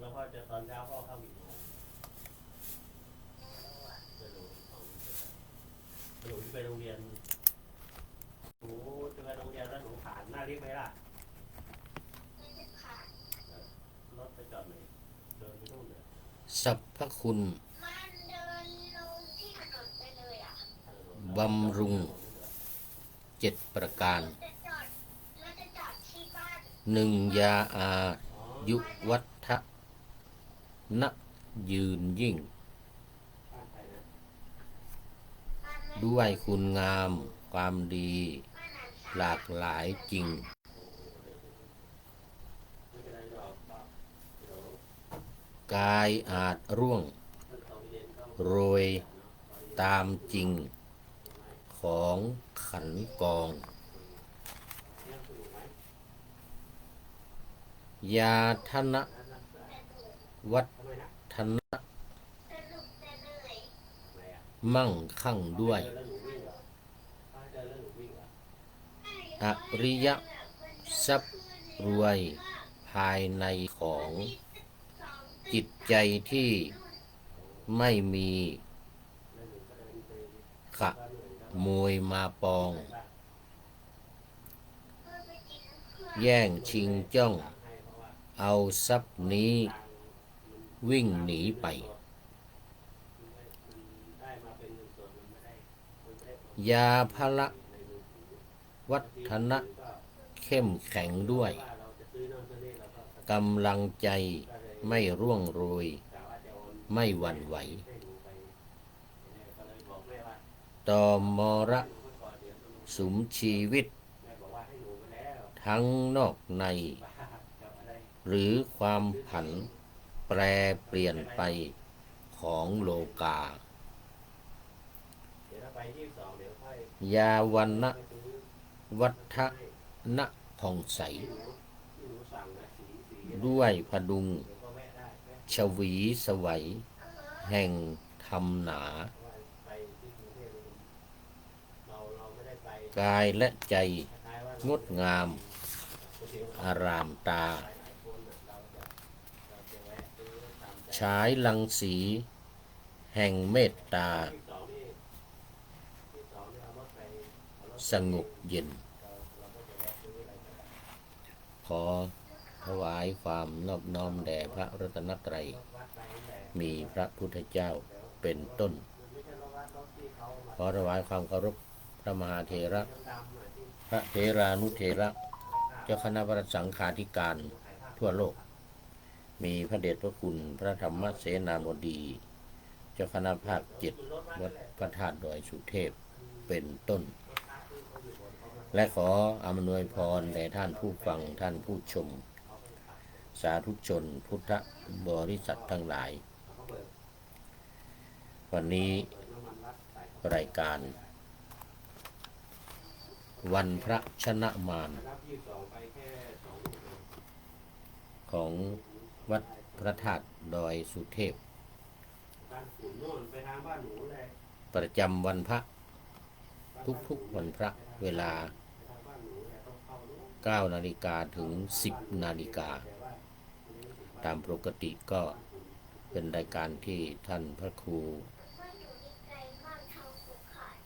แล้วพ่อจะตอนเช้าพ่อเข้ากี่โมงจะหนูหนูไปโรงเรียนหนูจะไปโรงเรียนแล้วหนูผ่านหน้าลิฟต์ไหมล่ะรถไปจอดไหนเดินไปนู่นเลยสรรพคุณบำรุง7 ประการ 1. ยาอายุวัฒนะยืนยิ่ง ด้วยคุณงามความดีหลากหลายจริง กายอาจร่วงโรยตามจริงของขันกอง ยาธนวัฒนะมั่งคั่งด้วยอริยทรัพย์รวยภายในของจิตใจที่ไม่มีขโมยมาปองแย่งชิงจ้องเอาทรัพย์นี้วิ่งหนีไปยาพละวัฒนะเข้มแข็งด้วยกำลังใจไม่ร่วงโรยไม่หวั่นไหวต่อมรสุมชีวิตทั้งนอกในหรือความผันแปรเปลี่ยนไปของโลกายาวันนะวัฒนะผ่องใสด้วยพดุงชวีสวัยแห่งธรรมหนากายและใจงดงามอารามตาฉายรังสีแห่งเมตตาสงบเย็นขอถวายความนอบน้อมแด่พระรัตนตรัยมีพระพุทธเจ้าเป็นต้นขอถวายความเคารพพระมหาเถระพระเถรานุเถระเจ้าคณะพระสังฆาธิการทั่วโลกมีพระเดชพระคุณพระธรรมเสนาบดีเจ้าคณะภาค7วัดพระธาตุดอยสุเทพเป็นต้นและขออำนวยพรแด่ท่านผู้ฟังท่านผู้ชมสาธุชนพุทธบริษัททั้งหลายวันนี้รายการวันพระชนะมารของวัดพระธาตุดอยสุเทพประจำวันพระทุกวันพระเวลา 9 นาฬิกาถึง 10 นาฬิกาตามปกติก็เป็นรายการที่ท่านพระครู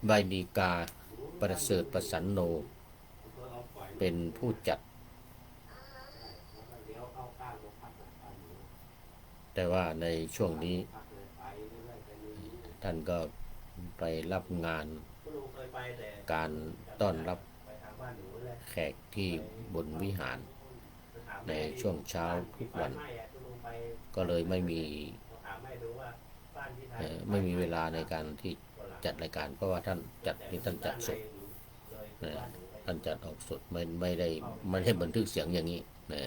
ใบดีกาประเสริฐประสันโนเป็นผู้จัดแต่ว่าในช่วงนี้ท่านก็ไปรับงานการต้อนรับแขกที่บนวิหารในช่วงเช้าทุกวันก็เลยไม่มีเวลาในการที่จัดรายการเพราะว่าท่านจัดสดท่านจัดออกสดไม่ได้บันทึกเสียงอย่างนี้นะ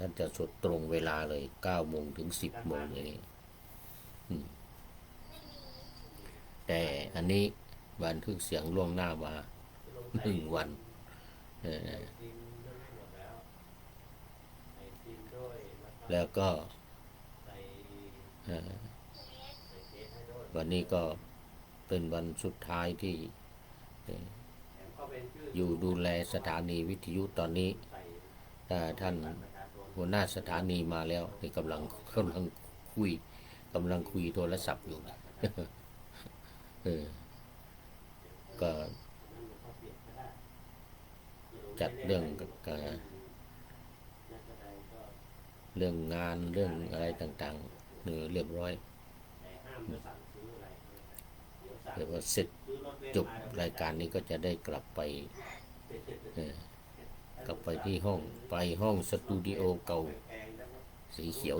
ท่านจะสดตรงเวลาเลย9 โมงถึง 10 โมงอย่างนี้แต่อันนี้บันทึกเสียงล่วงหน้ามา1 วันแล้วก็วันนี้ก็เป็นวันสุดท้ายที่อยู่ดูแลสถานีวิทยุตอนนี้ถ้าท่าน หัวหน้าสถานีมาแล้วนี่กำลังคุยกำลังคุยโทรศัพท์อยู่นะ เออก็จัดเรื่องเรื่องงานเรื่องอะไรต่างๆเรียบร้อยเรียกว่าเสร็จจบรายการนี้ก็จะได้กลับไปกลับไปที่ห้องสตูดิโอเก่าสีเขียว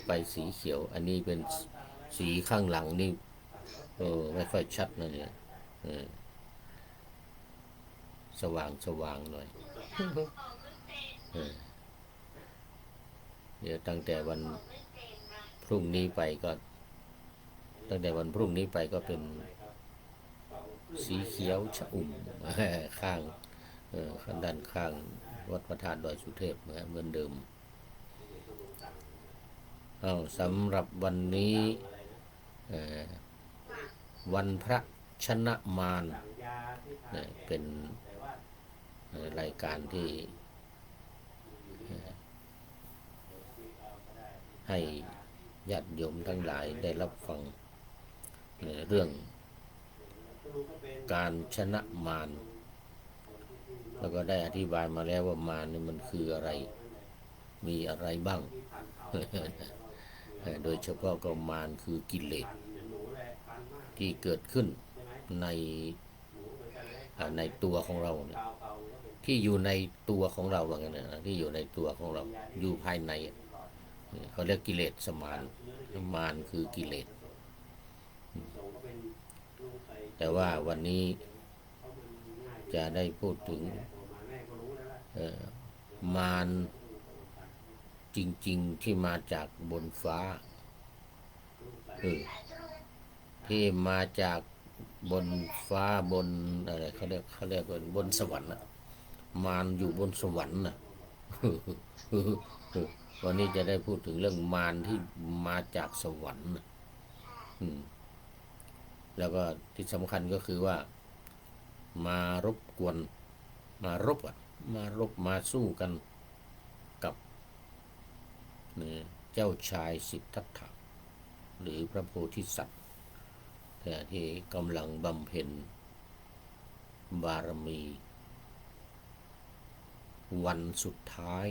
ไปสีเขียวอันนี้เป็นสีข้างหลังนี่ไม่ค่อยชัดนะเนี่ยสว่างหน่อยเดี๋ยวตั้งแต่วันพรุ่งนี้ไปก็เป็นสีเขียวชอุ่มข้างด้านข้างวัดพระธาตุดอยสุเทพเหมือนเดิมสำหรับวันนี้วันพระชนะมารเป็นรายการที่ให้ญาติโยมทั้งหลายได้รับฟังเรื่องการชนะมารแล้วก็ได้อธิบายมาแล้วว่ามารนี่มันคืออะไรมีอะไรบ้าง โดยเฉพาะก็มารคือกิเลสที่เกิดขึ้นในตัวของเราเนี่ยที่อยู่ในตัวของเราว่างั้นนะที่อยู่ในตัวของเราอยู่ภายในเขาเรียกกิเลสมารคือกิเลสแต่ว่าวันนี้จะได้พูดถึงมารจริงๆที่มาจากบนฟ้าที่มาจากบนฟ้าบนอะไรเขาเรียกว่าบนสวรรค์มารอยู่บนสวรรค์นะวันนี้จะได้พูดถึงเรื่องมารที่มาจากสวรรค์แล้วก็ที่สำคัญก็คือว่ามารบกวนมารบมาสู้กันกับเจ้าชายสิทธัตถะหรือพระโพธิสัตว์ที่กำลังบำเพ็ญบารมีวันสุดท้าย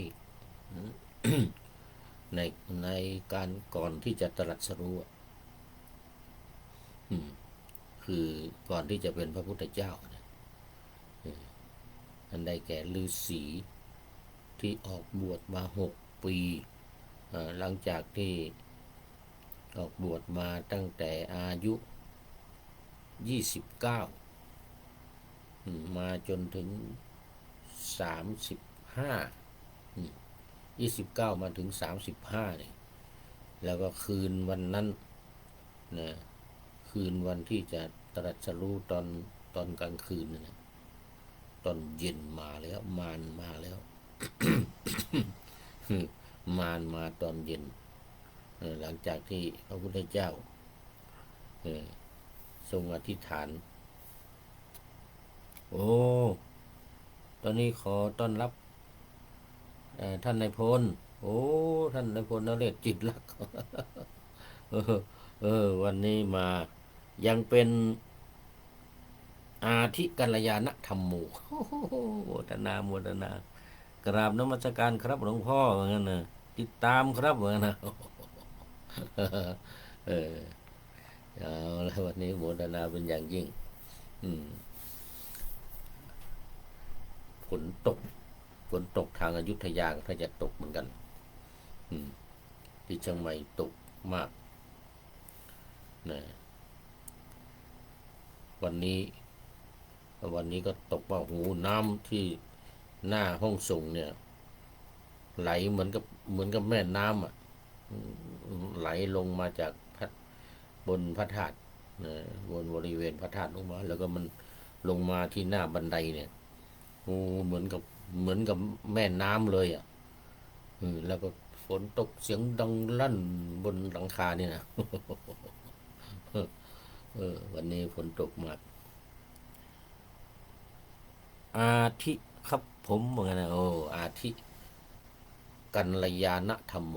ในการก่อนที่จะตรัสรู้คือก่อนที่จะเป็นพระพุทธเจ้าอันได้แก่ฤาษีที่ออกบวชมา6 ปีหลังจากที่ออกบวชมาตั้งแต่อายุ29มาจนถึง29มาถึง35นี่แล้วก็คืนวันนั้นนะคืนวันที่จะตรัสรู้ตอนกลางคืนนะตอนเย็นมาแล้วมารมาแล้ว มารมาตอนเย็นหลังจากที่พระพุทธเจ้าทรงอธิษฐานตอนนี้ขอต้อนรับท่านนายพลท่านนายพลนเรศจิตลักษณ์ วันนี้มายังเป็นอาทิกัลยาณธรรมโมโมทนากราบนมัสการครับหลวงพ่อเหมือนกันนะติดตามครับเหมือนกันนะเอาแล้ววันนี้โมทนาเป็นอย่างยิ่งฝนตกทางอยุธยาถ้าจะตกเหมือนกันที่เชียงใหม่ตกมากนะวันนี้ก็ตกว่าหูน้ำที่หน้าห้องส่งเนี่ยไหลเหมือนกับแม่น้ำไหลลงมาจากบนพระธาตุบนบริเวณพระธาตุลงมาแล้วก็มันลงมาที่หน้าบันไดเนี่ยเหมือนกับแม่น้ำเลยแล้วก็ฝนตกเสียงดังลั่นบนหลังคาเนี่ยนะ วันนี้ฝนตกมากอาทิครับผมเหมือนกันนะอาทิ กัลยาณธรรมโม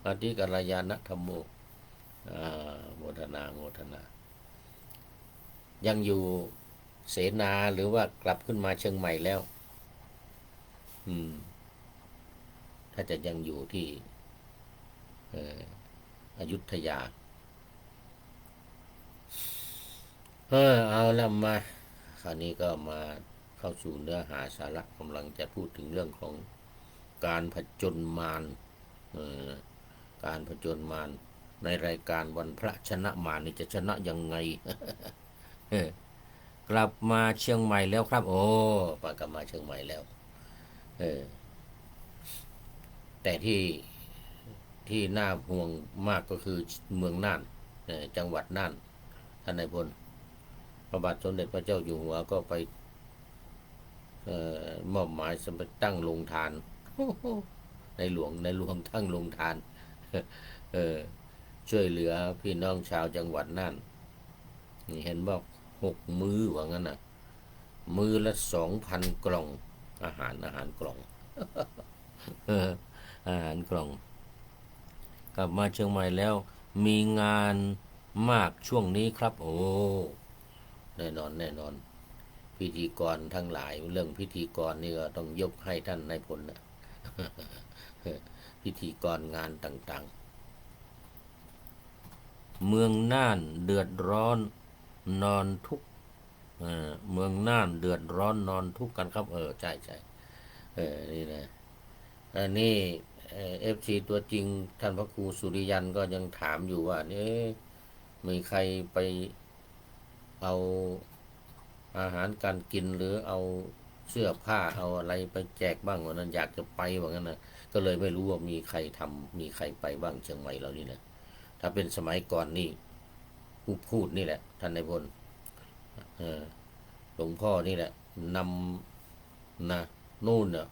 อธิกัลยาณธรรมโมโมทนาโมทนา ยังอยู่เสนาหรือว่ากลับขึ้นมาเชียงใหม่แล้วถ้าจะยังอยู่ที่อยุธยาเอาละมาคราวนี้ก็มาเข้าสู่เนื้อหาสาระกำลังจะพูดถึงเรื่องของการผจญมารการผจญมารในรายการวันพระชนะมารนี่จะชนะยังไง กลับมาเชียงใหม่แล้วครับโอ้ปากลับมาเชียงใหม่แล้วแต่ที่น่าห่วงมากก็คือเมืองน่านจังหวัดน่านท่านนายพลพระบาทสมเด็จพระเจ้าอยู่หัวก็ไปมอบหมายสำหรับตั้งโรงทานในหลวงตั้งโรงทานช่วยเหลือพี่น้องชาวจังหวัดน่านนี่เห็นบอก6 มื้อว่างั้นน่ะมื้อละ 2,000 กล่องอาหารกล่องอาหารกล่องกลับมาเชียงใหม่แล้วมีงานมากช่วงนี้ครับโอ้แน่นอนพิธีกรทั้งหลายเรื่องพิธีกรนี่ก็ต้องยกให้ท่านนายพลนะ พิธีกรงานต่างๆเมืองน่านเดือดร้อนนอนทุกเมืองน่านเดือดร้อนนอนทุกกันครับใช่นี่นะอันนี้FC ตัวจริงท่านพระครูสุริยันก็ยังถามอยู่ว่านี่มีใครไปเอาอาหารการกินหรือเอาเสื้อผ้าเอาอะไรไปแจกบ้างวันนั้นอยากจะไปว่างั้นนะก็เลยไม่รู้ว่ามีใครมีใครไปบ้างเชียงใหม่เรานี่นะถ้าเป็นสมัยก่อนนี่พูดนี่แหละท่านนายพลหลวงพ่อนี่แหละนำนะนู่นเนี่ย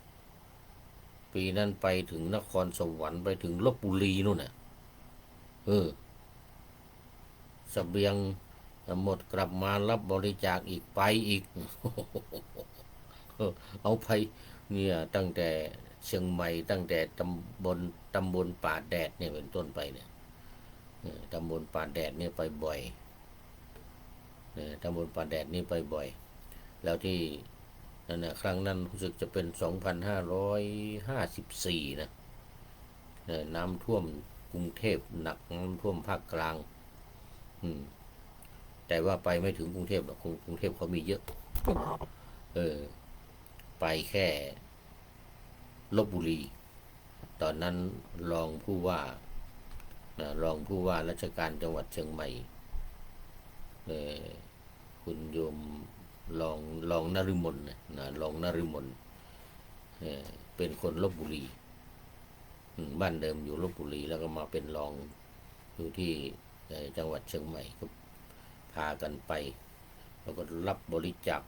ปีนั้นไปถึงนครสวรรค์ไปถึงลพบุรีนู่นน่ะเสบียงหมดกลับมารับบริจาคอีกไปอีก เอาไปเนี่ยตั้งแต่เชียงใหม่ตั้งแต่ตำบลป่าแดดเนี่ยเป็นต้นไปเนี่ยตำบลป่าแดดเนี่ยไปบ่อยตำบลป่าแดดนี่ไปบ่อยแล้วที่นั่นนะครั้งนั้นรู้สึกจะเป็น 2554 นะน้ำท่วมกรุงเทพหนักน้ำท่วมภาคกลางแต่ว่าไปไม่ถึงกรุงเทพหรอกกรุงเทพเขามีเยอะไปแค่ลพบุรีตอนนั้นรองผู้ว่าราชการจังหวัดเชียงใหม่คุณโยมรองนฤมลนะรองนฤมลเป็นคนลพบุรีบ้านเดิมอยู่ลพบุรีแล้วก็มาเป็นรองอยู่ที่จังหวัดเชียงใหม่ก็พากันไปแล้วก็รับบริจาค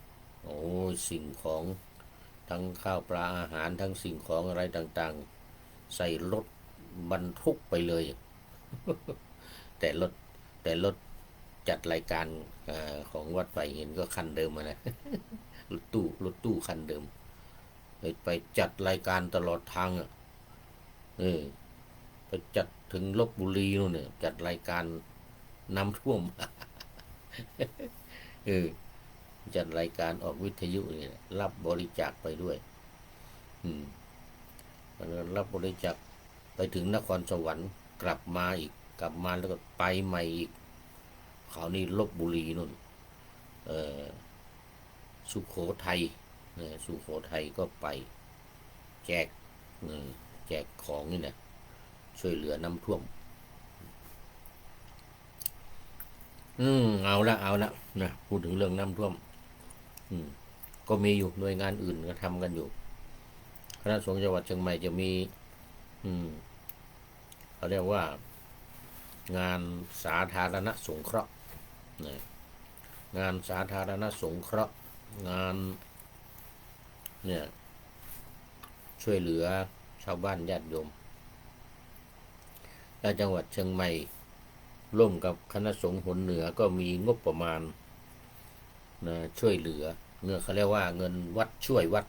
สิ่งของทั้งข้าวปลาอาหารทั้งสิ่งของอะไรต่างๆใส่รถบรรทุกไปเลย แต่รถจัดรายการของวัดไผ่เห็นก็คันเดิมนะ รถตู้คันเดิมไปจัดรายการตลอดทางไปจัดถึงลพบุรีนู่นเนี่ยจัดรายการน้ำท่วม จัดรายการออกวิทยุนี่รับบริจาคไปด้วยรับบริจาคไปถึงนครสวรรค์กลับมาแล้วก็ไปใหม่อีกคราวนี้ลพบุรีนู่นสุโขทัยก็ไปแจกของนี่นะช่วยเหลือน้ำท่วมเอาละนะพูดถึงเรื่องน้ำท่วมก็มีอยู่หน่วยงานอื่นก็ทำกันอยู่คณะสงฆ์จังหวัดเชียงใหม่จะมีเขาเรียกว่างานสาธารณสงเคราะห์งานสาธารณสงเคราะห์งานเนี่ยช่วยเหลือชาวบ้านญาติโยมและจังหวัดเชียงใหม่ร่วมกับคณะสงฆ์หนเหนือก็มีงบประมาณช่วยเหลือเขาเรียกว่าเงินวัดช่วยวัด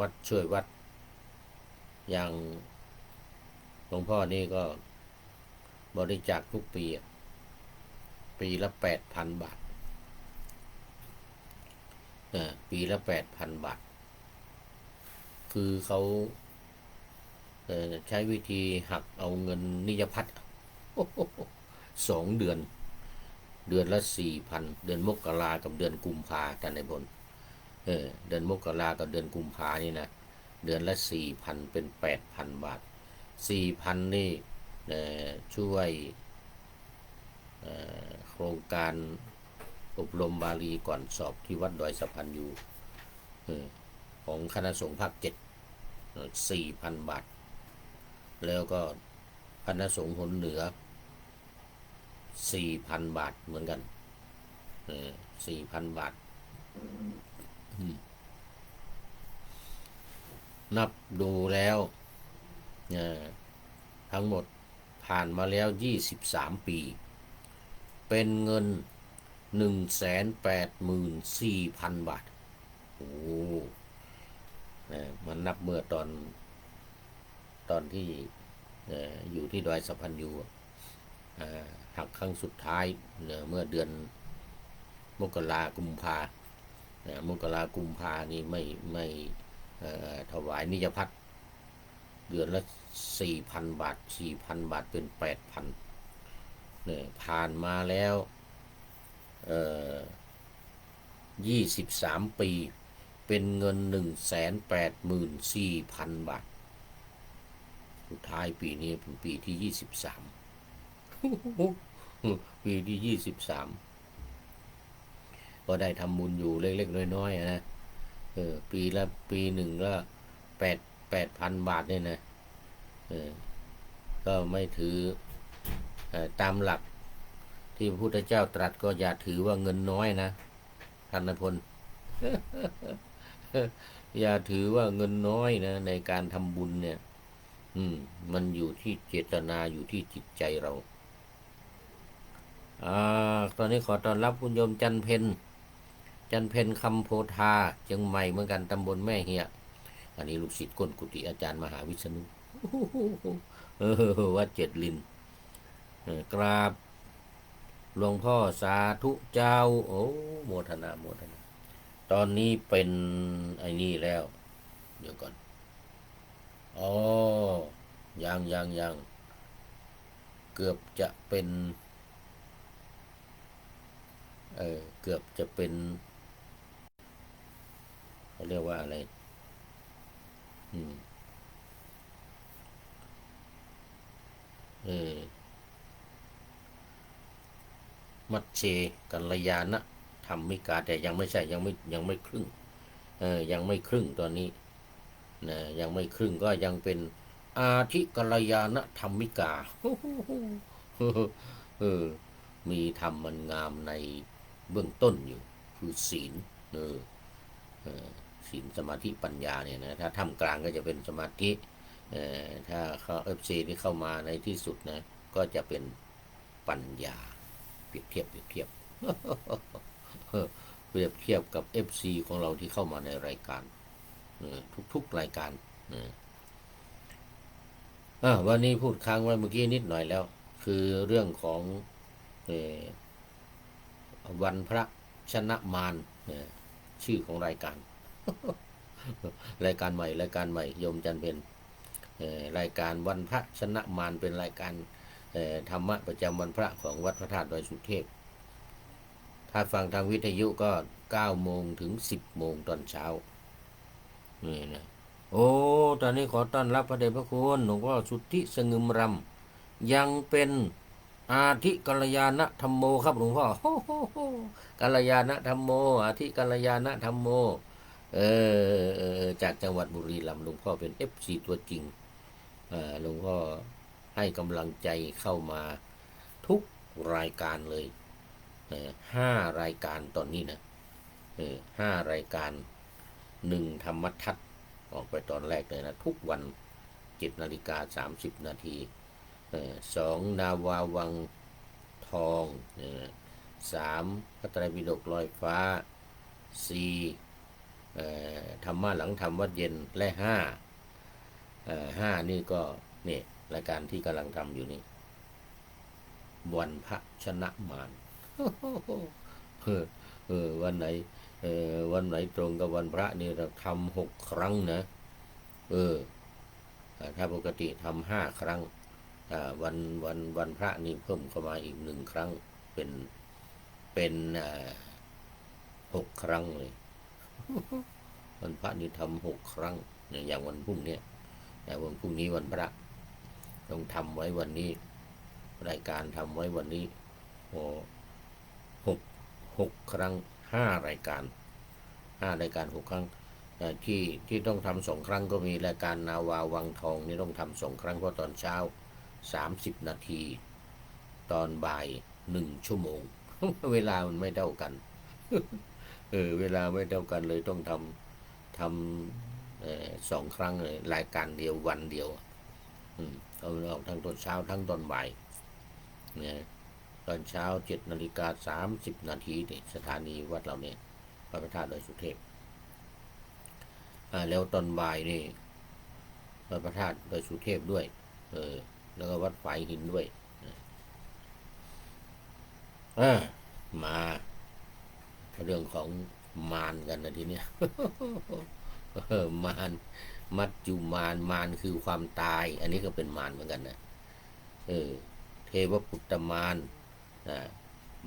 วัดช่วยวัด อย่างหลวงพ่อนี่ก็บริจาคทุกปีปีละ8,000 บาทปีละ8,000 บาทคือเขาใช้วิธีหักเอาเงินนิยพัฒน์2 เดือนละ4,000เดือนมกรากับเดือนกุมภาท่านนายพลเดือนมกรากับเดือนกุมภานี่นะเดือนละ4,000เป็น8,000 บาท4,000นี่ช่วยโครงการอบรมบาลีก่อนสอบที่วัดดอยสะพานยูของคณะสงฆ์ภาค7 4,000 บาทแล้วก็คณะสงฆ์หนเหนือ4,000 บาทเหมือนกัน4,000 บาทนับดูแล้วทั้งหมดผ่านมาแล้ว23 ปีเป็นเงิน184,000 บาทโอ้มันนับเมื่อตอนที่อยู่ที่ดอยสะพานยูหักครั้งสุดท้ายเมื่อเดือนมกรากุมภานี่ไม่ถวายนิยพัฒน์เดือนละ4,000 บาท4,000 บาทเป็น8,000ผ่านมาแล้ว23 ปีเป็นเงิน184,000 บาทสุดท้ายปีนี้เป็นปีที่23ปีที่23ก็ได้ทำบุญอยู่เล็กๆน้อยๆนะปีหนึ่งก็8,000 บาทเนี่ยนะก็ไม่ถือตามหลักที่พระพุทธเจ้าตรัสก็อย่าถือว่าเงินน้อยนะท่านนายพล อย่าถือว่าเงินน้อยนะในการทำบุญเนี่ยมันอยู่ที่เจตนาอยู่ที่จิตใจเราตอนนี้ขอต้อนรับคุณโยมจันเพ็ญคำโพธาเชียงใหม่เหมือนกันตำบลแม่เฮียอันนี้ลูกศิษย์ก้นกุฏิอาจารย์มหาวิษณุวัดเจ็ดลินกราบหลวงพ่อสาธุเจ้าโอ้โมทนาตอนนี้เป็นไอ้นี่แล้วเดี๋ยวก่อนอ๋อยังเกือบจะเป็นเกือบจะเป็นเขาเรียกว่าอะไรมัชเชกัลยาณธรรมิกาแต่ยังไม่ใช่ยังไม่ครึ่งยังไม่ครึ่งตอนนี้นะยังไม่ครึ่งก็ยังเป็นอาทิกัลยาณธรรมิกามีธรรมมันงามในเบื้องต้นอยู่คือศีลศีลสมาธิปัญญาเนี่ยนะถ้าทำกลางก็จะเป็นสมาธิถ้าเขาที่เข้ามาในที่สุดนะก็จะเป็นปัญญาเปรียบเทียบกับ FC ของเราที่เข้ามาในรายการทุกรายการวันนี้พูดค้างไว้เมื่อกี้นิดหน่อยแล้วคือเรื่องของวันพระชนะมารชื่อของรายการ รายการใหม่โยมจันเพ็ญรายการวันพระชนะมารเป็นรายการธรรมะประจำวันพระของวัดพระธาตุดอยสุเทพถ้าฟังทางวิทยุก็9 โมงถึง 10 โมงตอนเช้านี่นะโอ้ตอนนี้ขอต้อนรับพระเดชพระคุณหลวงพ่อสุทธิสงึมรำยังเป็นอาทิกัลยาณธรรมโมครับหลวงพ่อกัลยาณธรรมโมอาทิกัลยาณธรรมโมจากจังหวัดบุรีรัมย์หลวงพ่อเป็น FC ตัวจริงหลวงพ่อให้กำลังใจเข้ามาทุกรายการเลย5 รายการตอนนี้นะ5 รายการ1 ธรรมทัศน์ออกไปตอนแรกเลยนะทุกวัน7:30 นาที2 นาวาวังทอง3 พระไตรปิฎกลอยฟ้า4ธรรมะหลังธรรมวัดเย็นและ5 ห้านี่ก็เนี่ยรายการที่กำลังทำอยู่นี่วันพระชนะมาร วันไหนวันไหนตรงกับวันพระนี่เราทำ6 ครั้งนะถ้าปกติทำ5 ครั้งวันพระนี่เพิ่มเข้ามาอีก1 ครั้งเป็น6 ครั้งเลย วันพระนี่ทำ6 ครั้งอย่างวันพรุ่งนี้แต่วันพรุ่งนี้วันพระต้องทำไว้วันนี้รายการทำไว้วันนี้หกครั้ง5 รายการ 6 ครั้งที่ต้องทำ2 ครั้งก็มีรายการนาวาวังทองนี่ต้องทำ2 ครั้งเพราะตอนเช้า30 นาทีตอนบ่าย1 ชั่วโมง เวลามันไม่เท่ากัน เวลาไม่เท่ากันเลยต้องทำ2 ครั้งเลยรายการเดียววันเดียวเอาออกทั้งตอนเช้าทั้งตอนบ่ายเนี่ยตอนเช้า7:30 นาทีสถานีวัดเราเนี่ยพระธาตุดอยสุเทพแล้วตอนบ่ายนี่พระธาตุดอยสุเทพด้วยแล้วก็วัดฝายหินด้วยมาเรื่องของมารกันนะทีเนี้ย มารมัจจุมารคือความตายอันนี้ก็เป็นมารเหมือนกันนะเทวปุตตมาร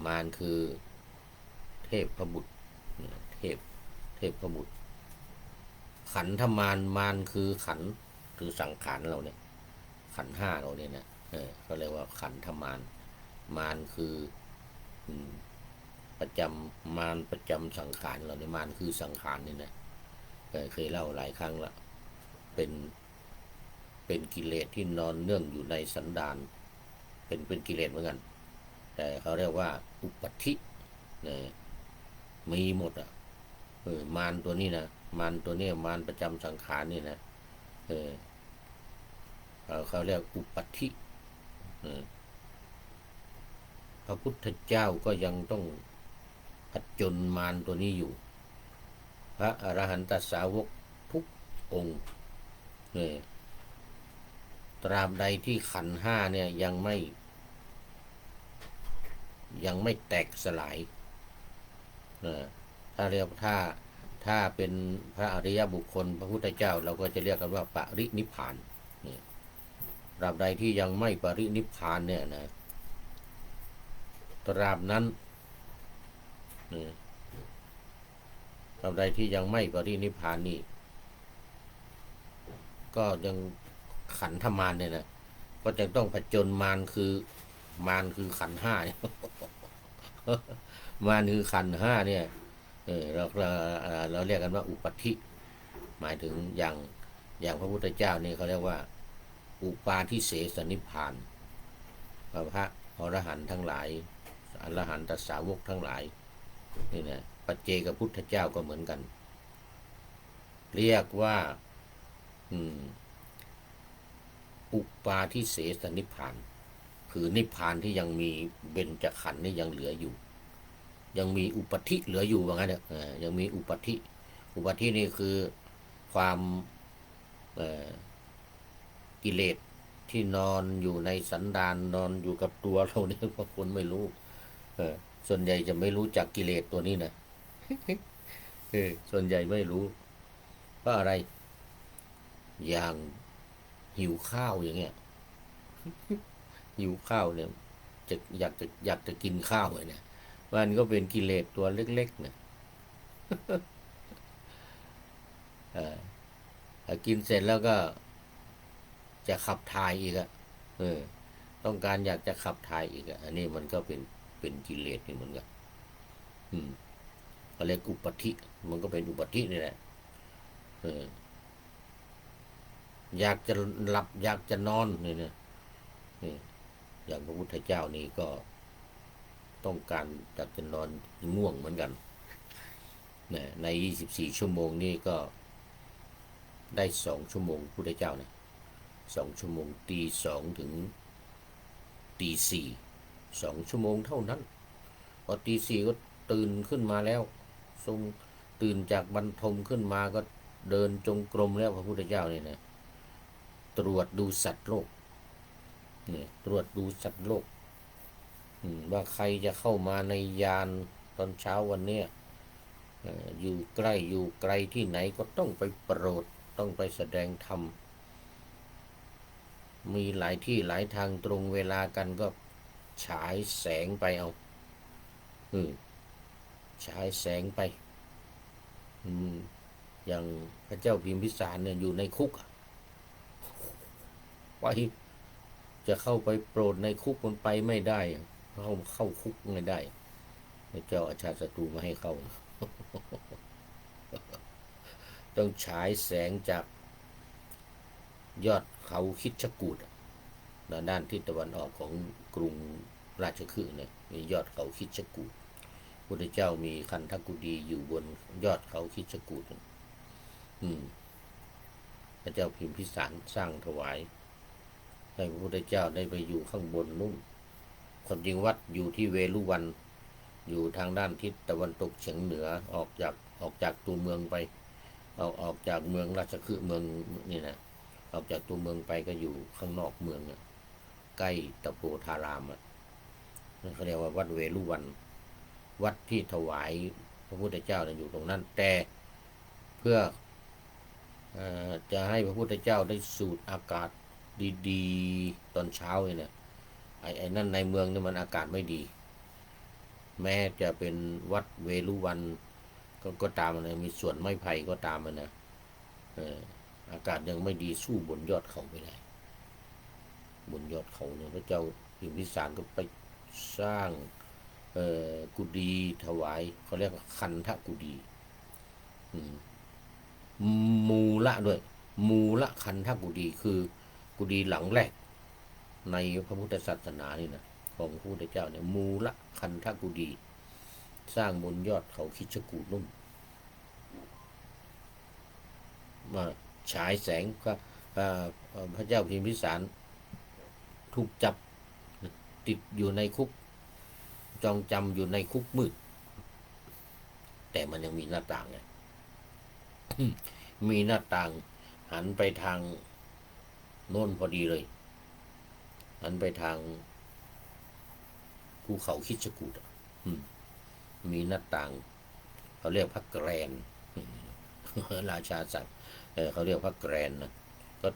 มารคือเทพพบุตรเทพพบุตรขันธมารคือขันคือสังขารเราเนี่ยขัน5เราเนี่ยนะเขาเรียกว่าขันธมารคือประจำสังขารเราเนี่ยมารคือสังขารนี่นะเคยเล่าหลายครั้งละเป็นกิเลสที่นอนเนื่องอยู่ในสันดานเป็นกิเลสเหมือนกันแต่เขาเรียกว่าอุปธิมีหมดมารตัวนี้นะมารตัวนี้มารประจำสังขารนี่นะเขาเรียกอุปธิพระพุทธเจ้าก็ยังต้องผจญมารตัวนี้อยู่พระอรหันตสาวกทุกองค์ตราบใดที่ขันธ์5เนี่ยยังไม่แตกสลายถ้าเรียกถ้าเป็นพระอริยบุคคลพระพุทธเจ้าเราก็จะเรียกกันว่าปรินิพพานตราบใดที่ยังไม่ปรินิพพานเนี่ยนะตราบนั้นตราบใดที่ยังไม่ปรินิพพานนี่ก็ยังขันธมารเนี่ยนะก็จะต้องผจญมารคือขันธ์5เนี่ยมารคือขันธ์5เนี่ยเราเรียกกันว่าอุปธิหมายถึงอย่างพระพุทธเจ้านี่เขาเรียกว่าอุปาทิเสสนิพพานพระอรหันต์ทั้งหลายอรหันตสาวกทั้งหลายนี่นะปัจเจกพุทธเจ้าก็เหมือนกันเรียกว่าอุปาทิเสสนิพพานคือนิพพานที่ยังมีเบญจขันธ์นี่ยังเหลืออยู่ยังมีอุปธิเหลืออยู่ว่างั้นเนี่ยยังมีอุปธินี่คือความกิเลสที่นอนอยู่ในสันดานนอนอยู่กับตัวเราเนี่ยบางคนไม่รู้ส่วนใหญ่จะไม่รู้จักกิเลสตัวนี้นะ ส่วนใหญ่ไม่รู้เพราะอะไรอย่างหิวข้าวอย่างเงี้ย หิวข้าวเนี่ยจะอยากจะกินข้าวเนี่ยมันก็เป็นกิเลสตัวเล็กๆนะกินเสร็จแล้วก็จะขับถ่ายอีกอะต้องการอยากจะขับถ่ายอีกอะอันนี้มันก็เป็นกิเลสนี่เหมือนกันเขาเรียกอุปธิมันก็เป็นอุปธินี่แหละอยากจะหลับอยากจะนอนนี่นะอย่างพระพุทธเจ้านี่ก็ต้องการอยากจะนอนง่วงเหมือนกันใน24 ชั่วโมงนี่ก็ได้2 ชั่วโมงพุทธเจ้านะ2 ชั่วโมงตี 2 ถึงตี 4 2 ชั่วโมงเท่านั้นพอตี 4ก็ตื่นขึ้นมาแล้วทรงตื่นจากบรรทมขึ้นมาก็เดินจงกรมแล้วพระพุทธเจ้านี่นะ ตรวจดูสัตว์โลกเนี่ยตรวจดูสัตว์โลกว่าใครจะเข้ามาในยานตอนเช้าวันเนี้ยอยู่ใกล้อยู่ไกลที่ไหนก็ต้องไปโปรดต้องไปแสดงธรรมมีหลายที่หลายทางตรงเวลากันก็ฉายแสงไปเอาฉายแสงไปอย่างพระเจ้าพิมพิสารเนี่ยอยู่ในคุกไปจะเข้าไปโปรดในคุกมันไปไม่ได้เข้าคุกไม่ได้พระเจ้าอาชาติศัตรูมาให้เข้า ต้องฉายแสงจากยอดเขาคิชกูฏด้านทิศตะวันออกของกรุงราชคฤห์เนี่ยมียอดเขาคิชกูฏพุทธเจ้ามีคันธกุฎีอยู่บนยอดเขาคิชกูฏพระเจ้าพิมพิสารสร้างถวายให้พระพุทธเจ้าได้ไปอยู่ข้างบนนุ่มความจริงวัดอยู่ที่เวลุวันอยู่ทางด้านทิศตะวันตกเฉียงเหนือออกจากตัวเมืองไปออกจากเมืองราชคฤห์เมืองนี่นะออกจากตัวเมืองไปก็อยู่ข้างนอกเมืองใกล้ตะโพธารามนั่นเขาเรียกว่าวัดเวลุวันวัดที่ถวายพระพุทธเจ้าอยู่ตรงนั้นแต่เพื่อจะให้พระพุทธเจ้าได้สูดอากาศดีๆตอนเช้าเนี่ยไอ้นั่นในเมืองนี่มันอากาศไม่ดีแม้จะเป็นวัดเวลุวันก็ตามนะมีส่วนไม้ไผ่ก็ตามนะอากาศยังไม่ดีสู้บนยอดเขาไม่ได้บนยอดเขาเนี่ยพระเจ้าพิมพิสารก็ไปสร้างกุฏิถวายเขาเรียกว่าคันธกุฎีมูละด้วยมูละคันธกุฎีคือกุฏิหลังแรกในพระพุทธศาสนานี่นะของพระพุทธเจ้าเนี่ยมูละคันธกุฎีสร้างบนยอดเขาคิชกูฏนุ่มมาฉายแสงก็พระเจ้าพิมพิสารถูกจับติดอยู่ในคุกจองจำอยู่ในคุกมืดแต่มันยังมีหน้าต่างไง มีหน้าต่างหันไปทางโน้นพอดีเลยหันไปทางภูเขาคิชกูฏมีหน้าต่างเขาเรียกพระแกรนราชาศัพท์เขาเรียกพระแกรนนะก็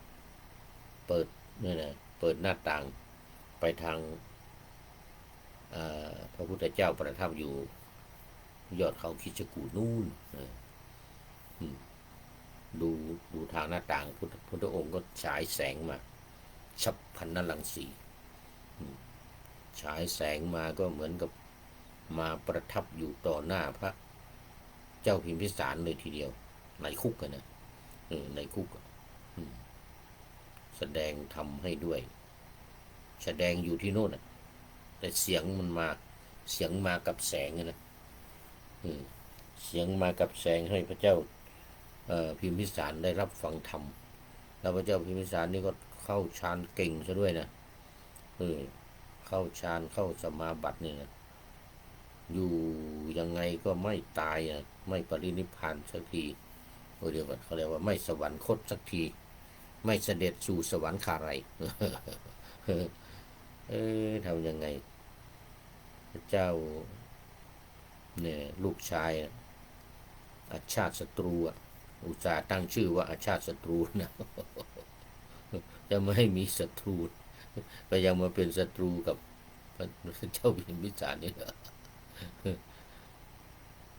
เปิดนี่นะเปิดหน้าต่างไปทางพระพุทธเจ้าประทับอยู่ยอดเขาคิชกูฏนู่นดูทางหน้าต่างพุทธองค์ก็ฉายแสงมาฉับพรรณรังสีฉายแสงมาก็เหมือนกับมาประทับอยู่ต่อหน้าพระเจ้าพิมพิสารเลยทีเดียวในคุกกันนะในคุกแสดงธรรมให้ด้วยแสดงอยู่ที่โน่นแต่เสียงมันมาเสียงมากับแสงนะเสียงมากับแสงให้พระเจ้าพิมพิสารได้รับฟังธรรมแล้วพระเจ้าพิมพิสารนี่ก็เข้าฌานเก่งซะด้วยนะเข้าฌานเข้าสมาบัตินี่นะอยู่ยังไงก็ไม่ตายไม่ปรินิพพานสักทีเดี๋ยวเขาเรียกว่าไม่สวรรคตสักทีไม่เสด็จสู่สวรรคาไรทำยังไงพระเจ้าเนี่ยลูกชายอาชาติศัตรูอุตส่าห์ตั้งชื่อว่าอาชาติศัตรูนะจะไม่ให้มีศัตรูก็ยังมาเป็นศัตรูกับพระเจ้าพิมพิสารนี่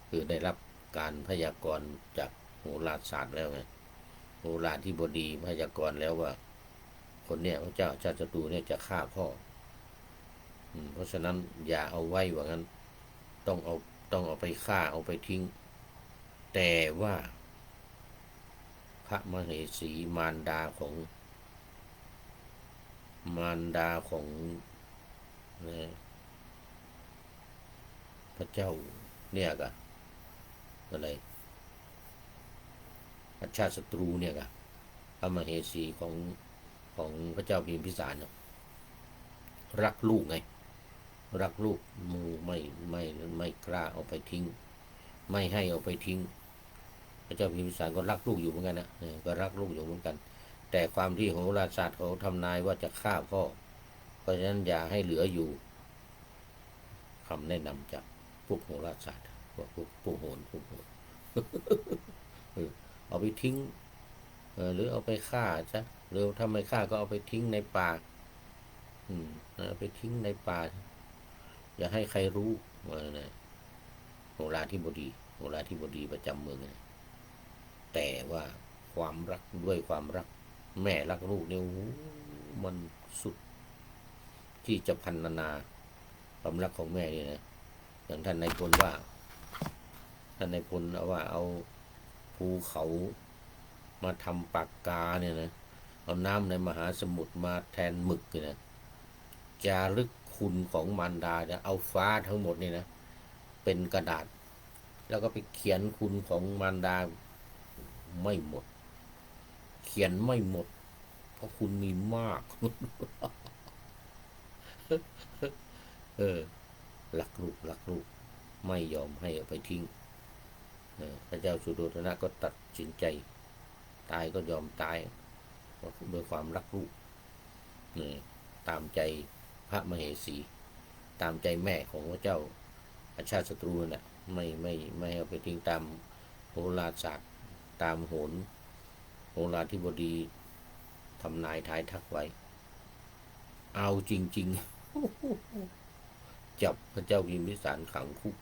คือได้รับการพยากรณ์จากโหราศาสตร์แล้วไงโหราธิบดีพยากรณ์แล้วว่าคนเนี้ยพระเจ้าอาชาติศัตรูเนี่ยจะฆ่าพ่อเพราะฉะนั้นอย่าเอาไว้ว่างั้นต้องเอาไปฆ่าเอาไปทิ้งแต่ว่าพระมเหสีมารดาของพระเจ้าเนี่ยกะอะไรอาชาติศัตรูเนี่ยกะพระมเหสีของพระเจ้าพิมพิสารรักลูกไงรักลูกมูไม่กล้าเอาไปทิ้งไม่ให้เอาไปทิ้งพระเจ้าพิมพิสารก็รักลูกอยู่เหมือนกันนะก็รักลูกอยู่เหมือนกัน แต่ความที่โหราศาสตร์เขาทำนายว่าจะฆ่าพ่อเพราะฉะนั้นอย่าให้เหลืออยู่คำแนะนำจากพวกโหราศาสตร์พวกโหรเอาไปทิ้งหรือเอาไปฆ่าซะหรือถ้าไม่ฆ่าก็เอาไปทิ้งในป่าเอาไปทิ้งในป่าอย่าให้ใครรู้นะโหราธิบดีประจำเมืองนะแต่ว่าความรักด้วยความรักแม่รักลูกเนี่ยมันสุดที่จะพรรณนาความรักของแม่นี่นะอย่างท่านนายพลว่าเอาภูเขามาทำปากกาเนี่ยนะเอาน้ำในมหาสมุทรมาแทนหมึกเนี่ยนะจารึกคุณของมารดาเนี่ยเอาฟ้าทั้งหมดเนี่ยนะเป็นกระดาษแล้วก็ไปเขียนคุณของมารดาไม่หมดเขียนไม่หมดเพราะคุณมีมาก รักลูกไม่ยอมให้เอาไปทิ้งพระเจ้าสุโธทนะก็ตัดสินใจตายก็ยอมตายด้วยความรักลูกตามใจพระมเหสีตามใจแม่ของพระเจ้าอาชาติศัตรูน่ะไม่เอาไปทิ้งตามโหราศาสตร์ตามโหราธิบดีทำนายทายทักไว้เอาจริงๆ จับพระเจ้าพิมพิสารขังคุก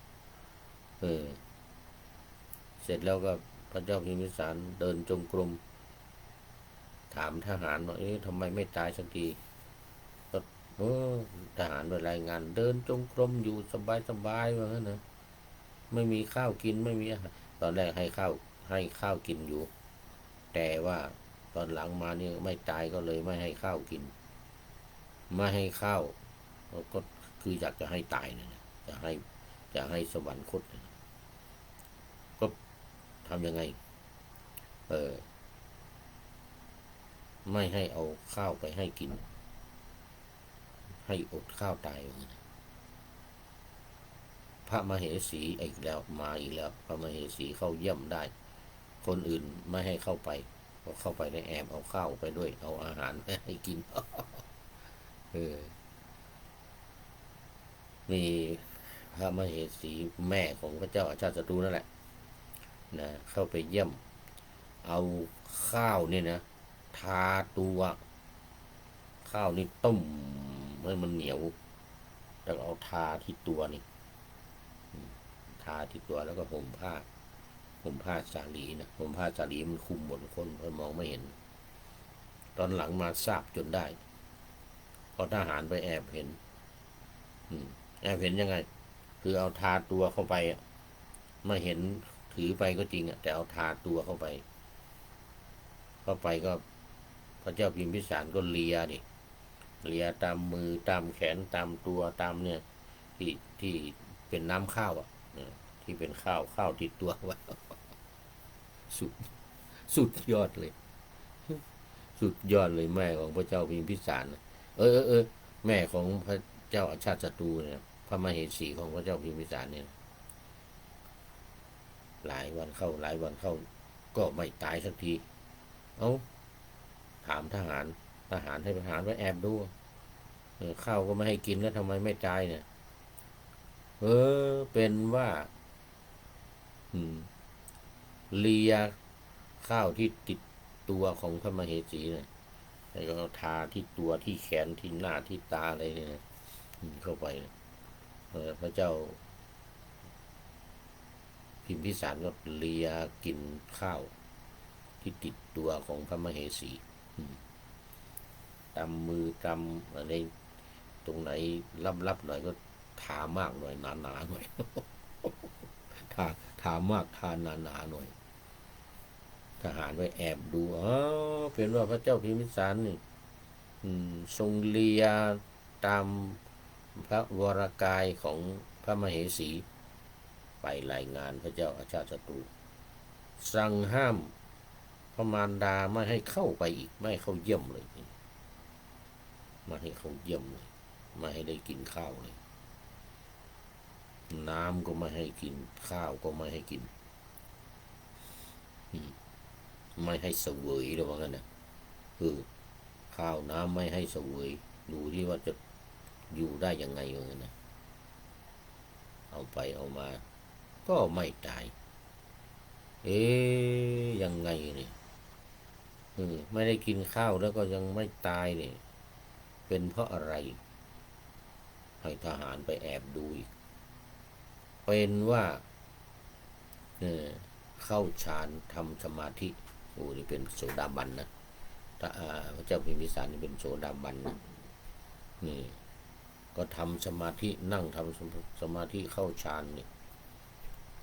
เสร็จแล้วก็พระเจ้าพิมพิสารเดินจงกรมถามทหารว่าทำไมไม่ตายสักทีก็ทหารไปรายงานเดินจงกรมอยู่สบายว่างั้นนะไม่มีข้าวกินไม่มีอาหารตอนแรกให้ข้าวกินอยู่แต่ว่าตอนหลังมานี่ไม่ตายก็เลยไม่ให้ข้าวกินไม่ให้ข้าวก็คืออยากจะให้ตายนะจะให้สวรรคตก็ทำยังไงไม่ให้เอาข้าวไปให้กินให้อดข้าวตายพระมเหสีอีกแล้วมาอีกแล้วพระมเหสีเข้าเยี่ยมได้คนอื่นไม่ให้เข้าไปพอเข้าไปในแอบเอาข้าวไปด้วยเอาอาหารไปให้กินมีพระมเหสีแม่ของพระเจ้าอาชาติศัตรูนั่นแหละนะเข้าไปเยี่ยมเอาข้าวนี่นะทาตัวข้าวนี่ต้มให้มันเหนียวแล้วเอาทาที่ตัวนี่ทาที่ตัวแล้วก็ห่มผ้าสาลีนะห่มผ้าสาลีมันคุมหมดคนมองไม่เห็นตอนหลังมาทราบจนได้พอทหารไปแอบเห็นยังไงคือเอาทาตัวเข้าไปไม่เห็นถือไปก็จริงแต่เอาทาตัวเข้าไปก็พระเจ้าพิมพิสารก็เลียตามมือตามแขนตามตัวตามเนี่ยที่เป็นน้ำข้าวที่เป็นข้าวติดตัวไว้สุดยอดเลยสุดยอดเลยแม่ของพระเจ้าพิมพิสารแม่ของพระเจ้าอาชาติศัตรูเนี่ยพระมเหสีของพระเจ้าพิมพิสารเนี่ยหลายวันเข้าก็ไม่ตายสักทีถามทหารให้ทหารไปแอบดูข้าวก็ไม่ให้กินแล้วทำไมไม่ตายเนี่ยเป็นว่าเลียข้าวที่ติดตัวของพระมเหสีเนี่ยแล้วก็ทาที่ตัวที่แขนที่หน้าที่ตาอะไรเนี่ยเข้าไปพระเจ้าพิมพิสารก็เลียกินข้าวที่ติดตัวของพระมเหสีตำมือตำอะไรตรงไหนลับๆหน่อยก็ทามากหน่อยหนาๆหน่อย ทามากทาหนาๆหน่อยทหารไปแอบดูเป็นว่าพระเจ้าพิมพิสารนี่ทรงเลียตามพระวรกายของพระมเหสีไปรายงานพระเจ้าอาชาติศัตรูสั่งห้ามพระมารดาไม่ให้เข้าไปอีกไม่ให้เข้าเยี่ยมเลยไม่ให้เข้าเยี่ยมเลยไม่ให้ได้กินข้าวเลยน้ำก็ไม่ให้กินข้าวก็ไม่ให้กินไม่ให้เสวยหรือว่างั้นนะ ข้าวน้ำไม่ให้เสวยดูที่ว่าจะอยู่ได้ยังไงวะนะเอาไปเอามาก็ไม่ตายยังไงเนี่ยไม่ได้กินข้าวแล้วก็ยังไม่ตายเนี่ยเป็นเพราะอะไรให้ทหารไปแอบดูอีกเป็นว่าเข้าฌานทำสมาธิโอ้นี่เป็นโสดาบันนะถ้าพระเจ้าพิมพิสารนี่เป็นโสดาบันนะนี่ก็ทำสมาธินั่งทำสมาธิเข้าฌานนี่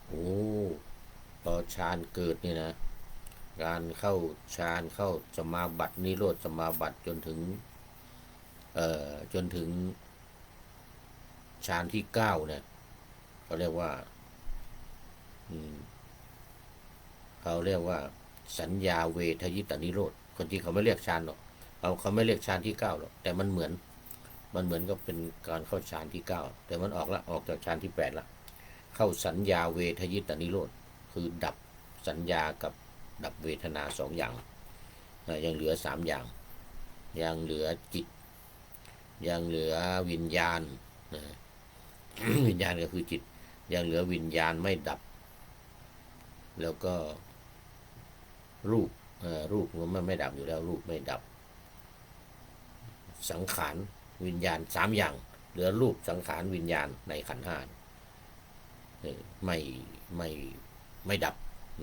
โอ้พอฌานเกิดนี่นะการเข้าฌานเข้าสมาบัตินิโรธสมาบัติจนถึงฌานที่9เนี่ยเขาเรียกว่าสัญญาเวทยิตานิโรธคนที่เขาไม่เรียกฌานหรอกเขาไม่เรียกฌานที่9หรอกแต่มันเหมือนก็เป็นการเข้าฌานที่9แต่มันออกจากฌานที่8ละเข้าสัญญาเวทยิตานิโรธคือดับสัญญากับดับเวทนา2อย่างยังเหลือ3อย่างยังเหลือจิตยังเหลือวิญญาณวิญญาณก็คือจิตยังเหลือวิญญาณไม่ดับแล้วก็รูปมันไม่ดับอยู่แล้วรูปไม่ดับสังขารวิญญาณ3อย่างเหลือรูปสังขารวิญญาณในขันธ์5ไม่ดับ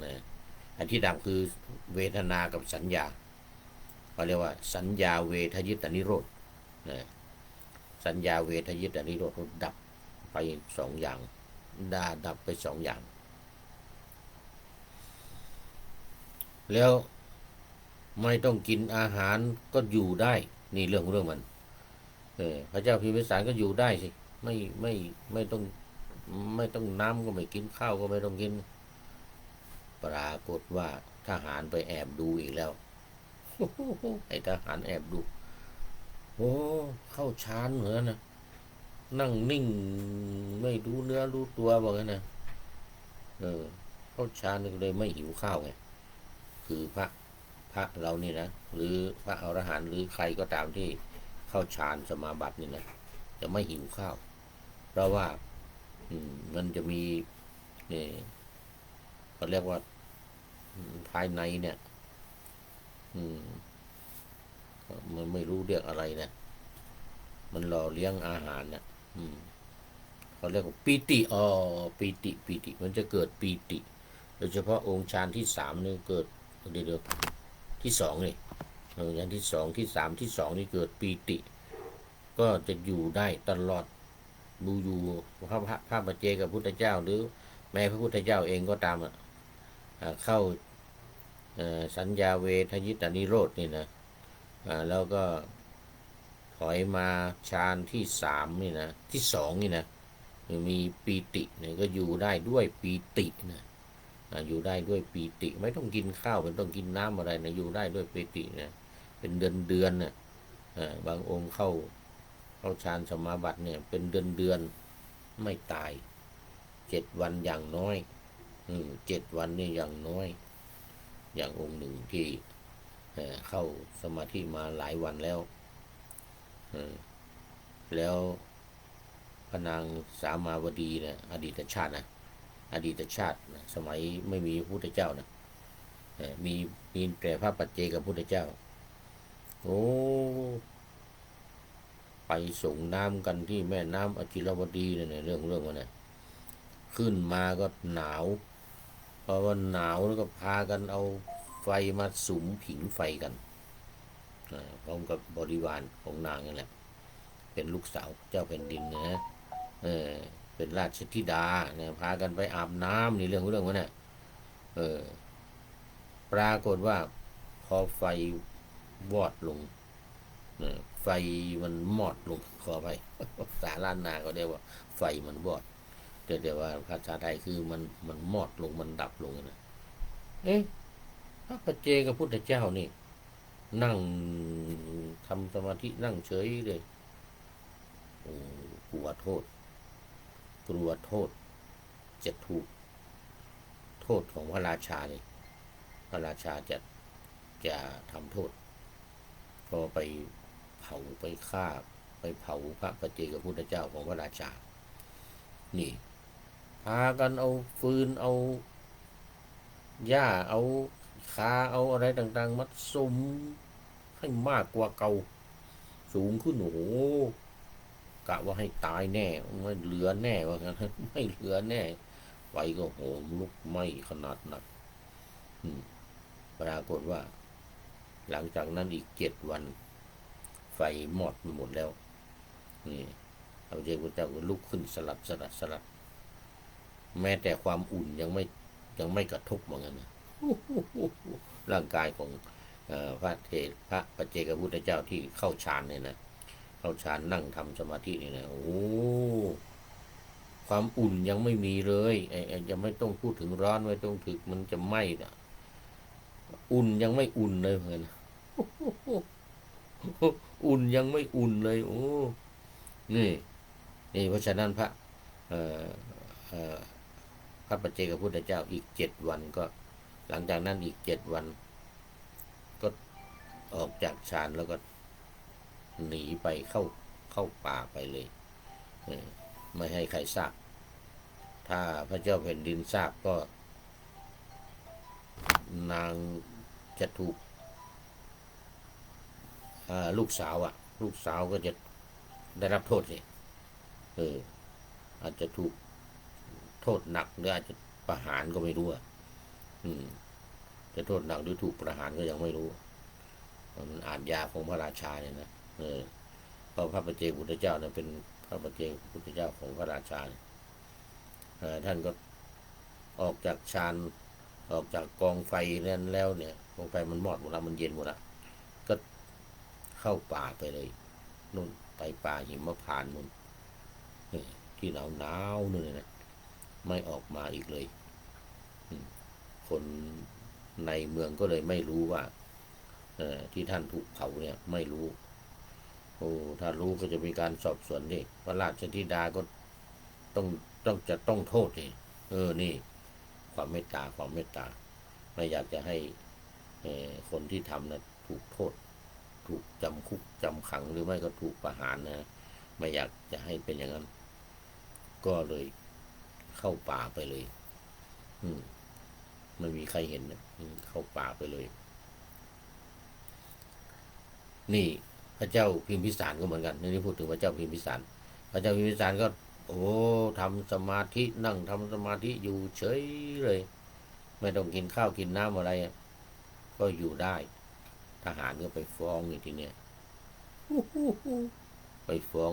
นะอันที่ดับคือเวทนากับสัญญาเขาเรียกว่าสัญญาเวทยิตานิโรธนะสัญญาเวทยิตานิโรธดับไป2อย่างดับไป2อย่างแล้วไม่ต้องกินอาหารก็อยู่ได้นี่เรื่องมันพระเจ้าพิมพิสารก็อยู่ได้สิไม่ต้องน้ำก็ไม่กินข้าวก็ไม่ต้องกินปรากฏว่าทหารไปแอบดูอีกแล้วไอ้ทหารแอบดูโอ้เข้าฌานเหมือนนะนั่งนิ่งไม่รู้เนื้อรู้ตัวบอกนะเข้าฌานเลยไม่หิวข้าวไงคือพระเรานี่นะหรือพระอรหันต์หรือใครก็ตามที่เข้าฌานสมาบัตินี่นะจะไม่หิวข้าวเพราะว่ามันจะมีเขาเรียกว่าภายในเนี่ยมันไม่รู้เรียกอะไรนะมันหล่อเลี้ยงอาหารนะเขาเรียกว่าปีติปีติมันจะเกิดปีติโดยเฉพาะองค์ฌานที่3นี่เกิดเดี๋ยวที่2นี่อย่างที่2ที่3ที่2นี่เกิดปีติก็จะอยู่ได้ตลอดดูอยู่พระปัจเจกพุทธเจ้าหรือแม้พระพุทธเจ้าเองก็ตามเข้าสัญญาเวทยิตานิโรธนี่นะแล้วก็ถอยมาฌานที่3นี่นะที่2นี่นะมีปีติเนี่ยก็อยู่ได้ด้วยปีตินะอยู่ได้ด้วยปีติไม่ต้องกินข้าวไม่ต้องกินน้ำอะไรนะอยู่ได้ด้วยปีตินะเป็นเดือนนะบางองค์เข้าฌานสมาบัติเนี่ยเป็นเดือนไม่ตาย7 วันอย่างน้อย7 วันนี่อย่างน้อยอย่างองค์หนึ่งที่เข้าสมาธิมาหลายวันแล้วพระนางสามาวดีนะอดีตชาตินะสมัยไม่มีพระพุทธเจ้านะมีแต่พระปัจเจกพุทธเจ้าโอ้ไปส่งน้ำกันที่แม่น้ำอจิรวดีเนี่ยเรื่องมันนะขึ้นมาก็หนาวเพราะว่าหนาวแล้วก็พากันเอาไฟมาสุมผิงไฟกันพร้อมกับบริวารของนางนั่นแหละเป็นลูกสาวเจ้าแผ่นดินนะเป็นราชธิดาเนี่ยพากันไปอาบน้ำนี่เรื่องมันเนี่ยปรากฏว่าพอไฟวอดลงไฟมันมอดลงขอไปสาล้านนาก็เรียกว่าไฟมันวอดแต่ว่าภาษาไทยคือมันมอดลงมันดับลงนะพระปัจเจกพุทธเจ้านี่นั่งทำสมาธินั่งเฉยเลยกลัวโทษจะถูกโทษของพระราชาเลยพระราชาจะทำโทษ ก็ไปเผาไปฆ่าไปเผาพระปัจเจกพุทธเจ้าของพระราชานี่พากันเอาฟืนเอาหญ้าเอาคาเอาอะไรต่างๆมัดสุมให้มากกว่าเก่าสูงขึ้นโอ้โหกะว่าให้ตายแน่ไม่เหลือแน่ว่างั้นไม่เหลือแน่ไฟก็โหมลุกไหม้ขนาดหนักปรากฏว่าหลังจากนั้นอีก7 วันไฟหมดไปหมดแล้วนี่พระเจ้าพระเจ้าก็ลุกขึ้นสลัดแม้แต่ความอุ่นยังไม่กระทบเหมือนกันนะร่างกายของพระปัจเจกพุทธเจ้าที่เข้าฌานเนี่ยนะเข้าฌานนั่งทำสมาธินี่นะโอ้ความอุ่นยังไม่มีเลยยังไม่ต้องพูดถึงร้อนไม่ต้องถึงมันจะไหม้นะอุ่นยังไม่อุ่นเลยเหมือนอุ่นยังไม่อุ่นเลยโอ้นี่เพราะฉะนั้นพระปัจเจกพุทธเจ้าอีก7 วันก็หลังจากนั้นอีก7 วันก็ออกจากฌานแล้วก็หนีไปเข้าป่าไปเลยไม่ให้ใครทราบถ้าพระเจ้าแผ่นดินทราบก็นางจะถูกลูกสาวก็จะได้รับโทษสิอาจจะถูกโทษหนักหรืออาจจะประหารก็ไม่รู้จะโทษหนักหรือถูกประหารก็ยังไม่รู้มันอาจยาของพระราชาเนี่ยนะเพราะพระปัจเจกพุทธเจ้าเนี่ยเป็นพระปัจเจกพุทธเจ้าของพระราชาท่านก็ออกจากฌานออกจากกองไฟนั้นแล้วเนี่ยกองไฟมันมอดหมดแล้วมันเย็นหมดแล้วก็เข้าป่าไปเลยนู่นไปป่าหิมพานต์นู่นที่หนาวนู่นนะไม่ออกมาอีกเลยคนในเมืองก็เลยไม่รู้ว่าที่ท่านถูกเผาเนี่ยไม่รู้ถ้ารู้ก็จะมีการสอบสวนดิพระราชธิดาก็ต้องโทษดินี่ความเมตตาไม่อยากจะให้คนที่ทำนะถูกโทษถูกจำคุกจำขังหรือไม่ก็ถูกประหารนะไม่อยากจะให้เป็นอย่างนั้นก็เลยเข้าป่าไปเลยไม่มีใครเห็นนะเข้าป่าไปเลยนี่พระเจ้าพิมพิสารก็เหมือนกันนี่พูดถึงพระเจ้าพิมพิสารก็ทำสมาธินั่งทำสมาธิอยู่เฉยเลยไม่ต้องกินข้าวกินน้ำอะไรก็อยู่ได้ทหารก็ไปฟ้องทีเนี้ยไปฟ้อง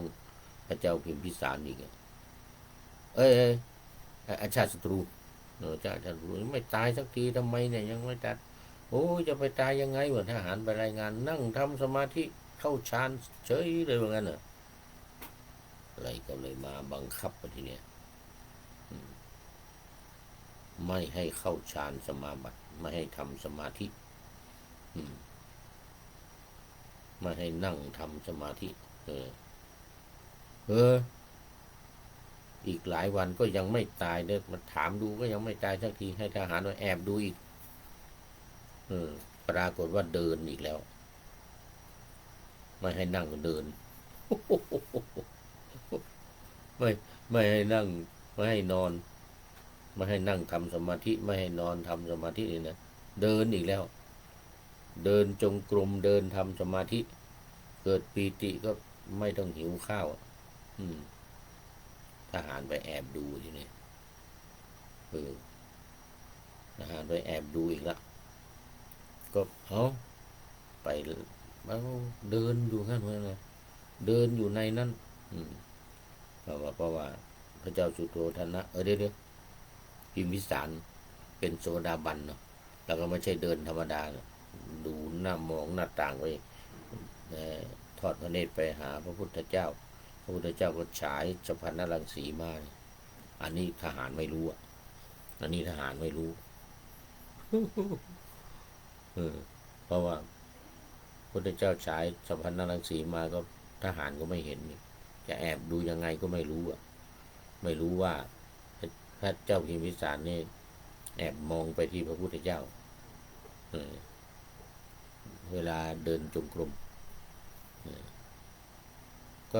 พระเจ้าพิมพิสารอีกอาชาติศัตรูชาติศัตรูไม่ตายสักทีทำไมเนี่ยยังไม่ตัดจะไปตายยังไงวะทหารไปรายงานนั่งทำสมาธิเข้าฌานเฉยเลยว่างั้นเหรออะไรก็เลยมาบังคับไปทีเนี้ยไม่ให้เข้าฌานสมาบัติไม่ให้ทำสมาธิไม่ให้นั่งทำสมาธิอีกหลายวันก็ยังไม่ตายเนี่ยมาถามดูก็ยังไม่ตายสักทีให้ทหารมาแอบดูอีกปรากฏว่าเดินอีกแล้วไม่ให้นั่งเดินไม่ให้นั่งไม่ให้นอนไม่ให้นั่งทำสมาธิไม่ให้นอนทำสมาธินี่นะเดินอีกแล้วเดินจงกรมเดินทำสมาธิเกิดปีติก็ไม่ต้องหิวข้าวทหารไปแอบดูทีนี้ทหารไปแอบดูอีกแล้วก็ไปเดินอยู่งั้นเลยเดินอยู่ในนั้นเพราะว่าพระเจ้าสุโธทนะเดี๋ยวพิมพิสารเป็นโสดาบันเนาะแล้วก็ไม่ใช่เดินธรรมดาดูหน้ามองหน้าต่างไปทอดพระเนตรไปหาพระพุทธเจ้าก็ฉายสัพพนรังสีมาอันนี้ทหารไม่รู้อันนี้ทหารไม่รู้เพราะว่าพระพุทธเจ้าฉายสัพพนรังสีมาก็ทหารก็ไม่เห็นจะแอบดูยังไงก็ไม่รู้ไม่รู้ว่าพระเจ้าพิมพิสารนี่แอบมองไปที่พระพุทธเจ้าเวลาเดินจงกรม ก็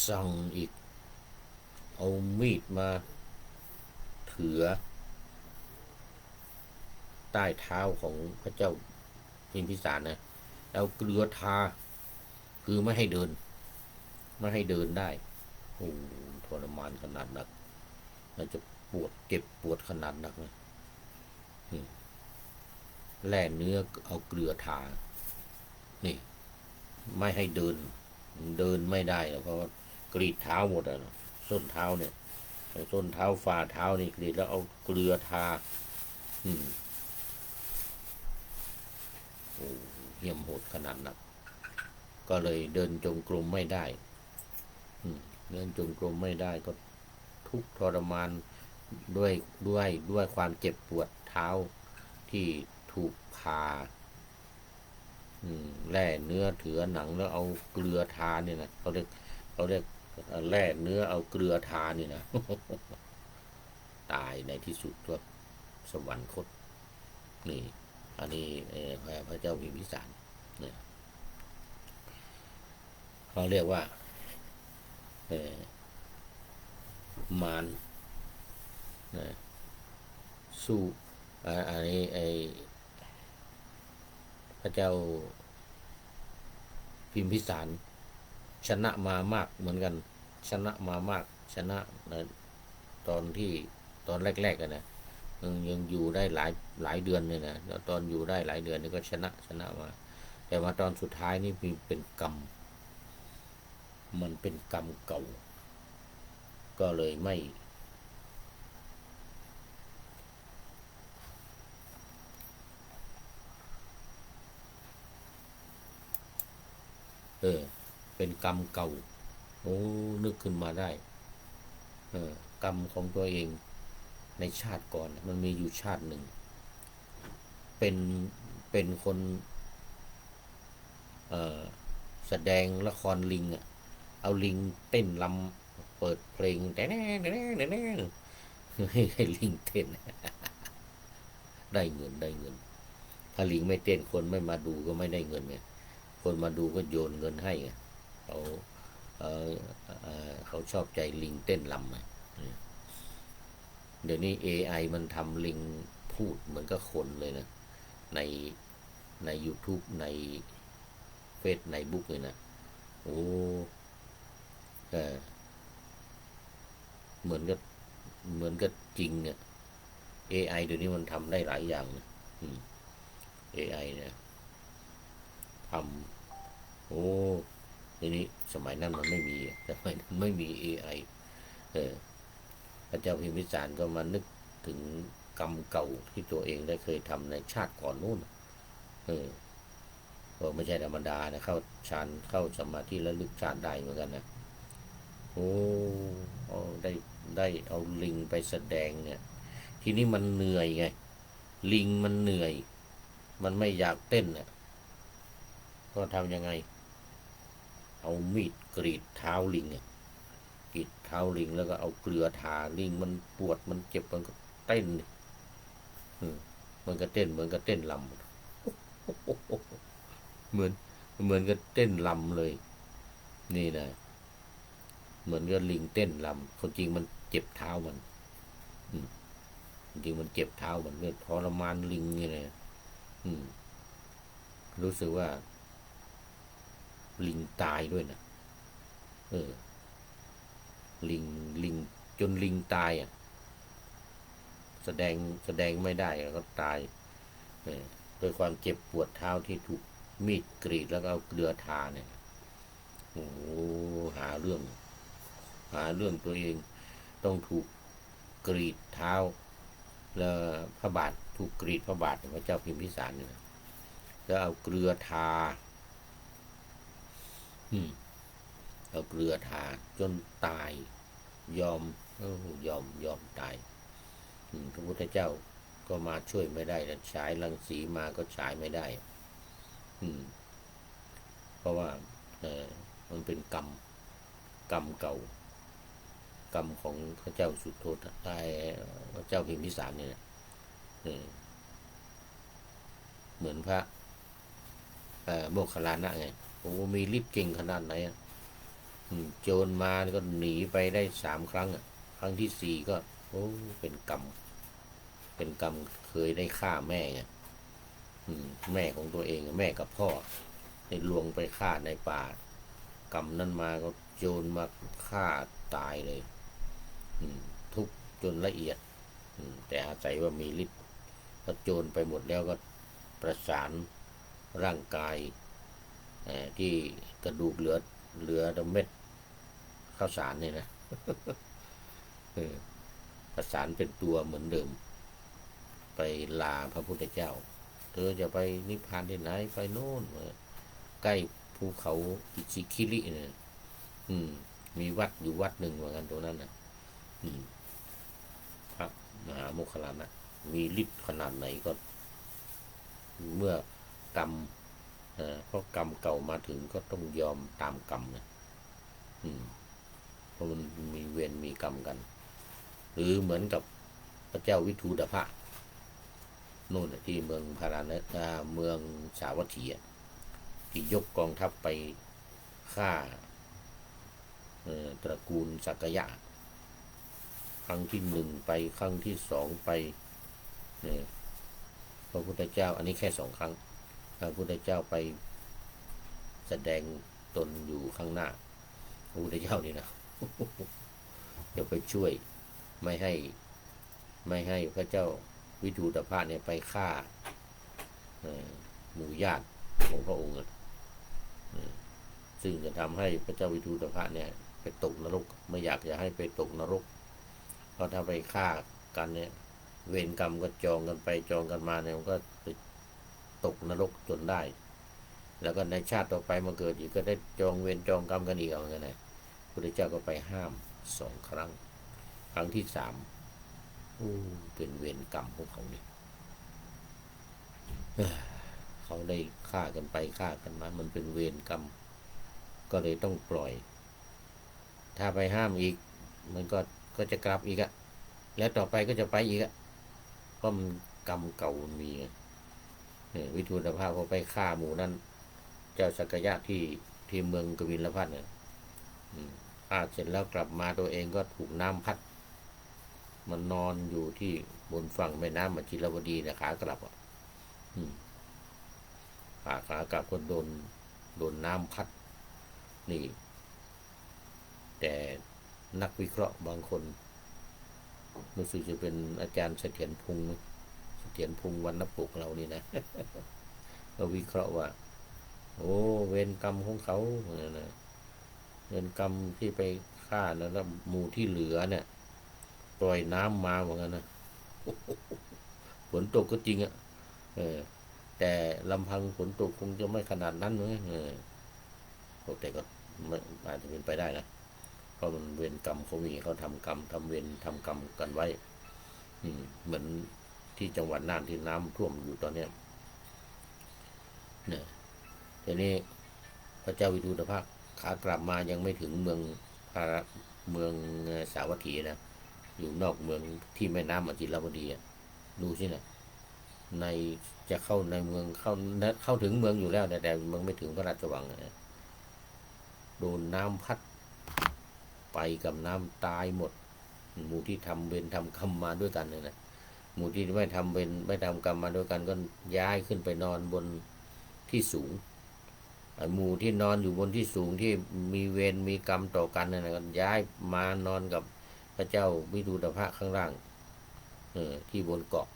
สั่งอีกเอามีดมาเถือใต้เท้าของพระเจ้าพิมพิสารนะเอาเกลือทาคือไม่ให้เดินได้โอ้ทรมานขนาดนักน่าจะปวดเจ็บปวดขนาดนักนะแล่เนื้อเอาเกลือทานี่ไม่ให้เดินไม่ได้เพราะว่ากรีดเท้าหมดอ่ะส้นเท้าเนี่ยส้นเท้าฝ่าเท้านี่กรีดแล้วเอาเกลือทาโอ้เหี้ยมโหดขนาดนักก็เลยเดินจงกรมไม่ได้เดินจงกรมไม่ได้ก็ทุกข์ทรมานด้วยความเจ็บปวดเท้าที่ถูกผ่าแล่เนื้อเถือหนังแล้วเอาเกลือทาเนี่ยนะเขาเรียกแล่เนื้อเอาเกลือทานี่นะ ตายในที่สุดก็สวรรคตนี่อันนี้พระเจ้าพิมพิสารเนี่ยเขาเรียกว่ามารสู้อันนี้พระเจ้าพิมพิสารชนะมามากเหมือนกันชนะมามากชนะตอนแรกๆกันนะยังอยู่ได้หลายเดือนเลยนะแล้วตอนอยู่ได้หลายเดือนนี่ก็ชนะมาแต่มาตอนสุดท้ายนี่เป็นกรรมมันเป็นกรรมเก่าก็เลยไม่เป็นกรรมเก่าโอ้นึกขึ้นมาได้กรรมของตัวเองในชาติก่อนมันมีอยู่ชาติหนึ่งเป็นคนแสดงละครลิงเอาลิงเต้นลำเปิดเพลงแต่แน่ให้ลิงเต้นได้เงินถ้าลิงไม่เต้นคนไม่มาดูก็ไม่ได้เงินไงคนมาดูก็โยนเงินให้ไงเขาชอบใจลิงเต้นลำเดี๋ยวนี้ AI มันทำลิงพูดเหมือนกับคนเลยนะใน YouTube ในเฟซในบุ๊กเลยนะโอ้เหมือนกับจริงเนี่ย AI เดี๋ยวนี้มันทำได้หลายอย่างนะAI เนี่ยทำโอ้ทีนี้สมัยนั้นมันไม่มีAI พระเจ้าพิมพิสารก็มานึกถึงกรรมเก่าที่ตัวเองได้เคยทำในชาติก่อนนู้นก็ไม่ใช่ธรรมดานะเข้าฌานเข้าสมาธิแล้วลึกฌานได้เหมือนกันนะโอ้ได้เอาลิงไปแสดงเนี่ยทีนี้มันเหนื่อยไงลิงมันเหนื่อยมันไม่อยากเต้นเนี่ยก็ทำยังไงเอามีดกรีดเท้าลิงกรีดเท้าลิงแล้วก็เอาเกลือทาลิงมันปวดมันเจ็บมันก็เต้นมันก็เต้นเหมือนกับเต้นลำเหมือนกับเต้นลำเลยนี่นะเหมือนกับลิงเต้นลำคนจริงมันเจ็บเท้ามันจริงมันเจ็บเท้ามันเนี่ยทรมานลิงนี่นะรู้สึกว่าลิงตายด้วยนะลิงจนลิงตายแสดงไม่ได้ก็ตายด้วยความเจ็บปวดเท้าที่ถูกมีดกรีดแล้วก็เอาเกลือทาเนี่ยโอ้หาเรื่องตัวเองต้องถูกกรีดเท้าแล้วพระบาทถูกกรีดพระบาทพระเจ้าพิมพิสารเนี่ยแล้วเอาเกลือทาเอาเกลือทาจนตายยอมตายพระพุทธเจ้าก็มาช่วยไม่ได้ฉายรังสีมาก็ฉายไม่ได้เพราะว่ามันเป็นกรรมเก่ากรรมของพระเจ้าสุโธทนะพระเจ้าพิมพิสารเนี่ยเหมือนพระโมคคัลลานะไงโม อ้มีฤทธิ์เก่งขนาดไหนอ่ะโจรมาก็หนีไปได้3 ครั้งอ่ะครั้งที่4ก็โอ้เป็นกรรมเคยได้ฆ่าแม่ไงแม่ของตัวเองแม่กับพ่อได้ลวงไปฆ่าในป่ากรรมนั้นมาก็โจรมาฆ่าตายเลยทุกจนละเอียดแต่อาศัยว่ามีฤทธิ์พอโจรไปหมดแล้วก็ประสานร่างกายที่กระดูกเหลือแต่เม็ดข้าวสารนี่นะประสานเป็นตัวเหมือนเดิมไปลาพระพุทธเจ้าเธอจะไปนิพพานที่ไหนไปโน่นใกล้ภูเขาอิชิคิริเนี่ยมีวัดอยู่วัดหนึ่งเหมือนกันตรงนั้นนะพระมหาโมคคัลลานะมีฤทธิ์ขนาดไหนก็เมื่อกรรมเพราะกรรมเก่ามาถึงก็ต้องยอมตามกรรมนะเพราะมันมีเวรมีกรรมกันหรือเหมือนกับพระเจ้าวิทูตภะนู่นที่เมืองพาราณะเมืองสาวัตถีที่ยกกองทัพไปฆ่าตระกูลสักยะครั้งที่1ไปครั้งที่2ไปพระพุทธเจ้าอันนี้แค่2 ครั้งพระพุทธเจ้าไปแสดงตนอยู่ข้างหน้าพระพุทธเจ้านี่นะจะไปช่วยไม่ให้พระเจ้าวิทูตภะเนี่ยไปฆ่าหมู่ญาติของพระองค์ซึ่งจะทำให้พระเจ้าวิทูตภะเนี่ยไปตกนรกไม่อยากจะให้ไปตกนรกเพราะถ้าไปฆ่ากันเนี่ยเวรกรรมก็จองกันไปจองกันมาเนี่ยมันก็ตกนรกจนได้แล้วก็ในชาติต่อไปมาเกิดอีกก็ได้จองเวรจองกรรมกันอีกเหมือนกันนะพระเจ้าก็ไปห้าม2 ครั้งครั้งที่3เป็นเวรกรรมของเขาเนี่ยเขาได้ฆ่ากันไปฆ่ากันมามันเป็นเวรกรรมก็เลยต้องปล่อยถ้าไปห้ามอีกมันก็จะกลับอีกอะแล้วต่อไปก็จะไปอีกอะเพราะมันกรรมเก่ามันมีวิทูตภะพอไปฆ่าหมู่นั้นเจ้าสักยะที่เมืองกบิลพัสเนี่ยฆ่าเสร็จแล้วกลับมาตัวเองก็ถูกน้ำพัดมันนอนอยู่ที่บนฝั่งแม่น้ำมัจจิรวดีเนี่ยขากลับขากลับก็โดนน้ำพัดนี่แต่นักวิเคราะห์บางคนรู้สึกจะเป็นอาจารย์เสถียรพงษ์วรรณปุกเรานี่นะก็วิเคราะห์ว่าโอ้เวรกรรมของเขานะเวรกรรมที่ไปฆ่าแล้วหมู่ที่เหลือเนี่ยปล่อยน้ำมาเหมือนกันนะฝนตกก็จริงอะแต่ลำพังฝนตกคงจะไม่ขนาดนั้นเลยแต่ก็ไม่อาจจะเป็นไปได้นะเพราะมันเวรกรรมเขามีเขาทำกรรมทำเวรทำกรรมกันไว้เหมือนที่จังหวัดน่านที่น้ำท่วมอยู่ตอนนี้เนี่ยทีนี้พระเจ้าวิทูตภะขากลับมายังไม่ถึงเมืองสาวัตถีนะอยู่นอกเมืองที่แม่น้ำมัจจิรวดีดูสินะในจะเข้าในเมืองเข้าถึงเมืองอยู่แล้วแต่เมืองไม่ถึงพระราชวังโดนน้ำพัดไปกับน้ำตายหมดหมู่ที่ทำเวรทำกรรมมาด้วยกันเลยนะหมู่ที่ไม่ทำเวรไม่ทำกรรมมาด้วยกันก็ย้ายขึ้นไปนอนบนที่สูงหมู่ที่นอนอยู่บนที่สูงที่มีเวรมีกรรมต่อกันนะก็ย้ายมานอนกับพระเจ้าวิทูตภะข้างล่างที่บนเกาะ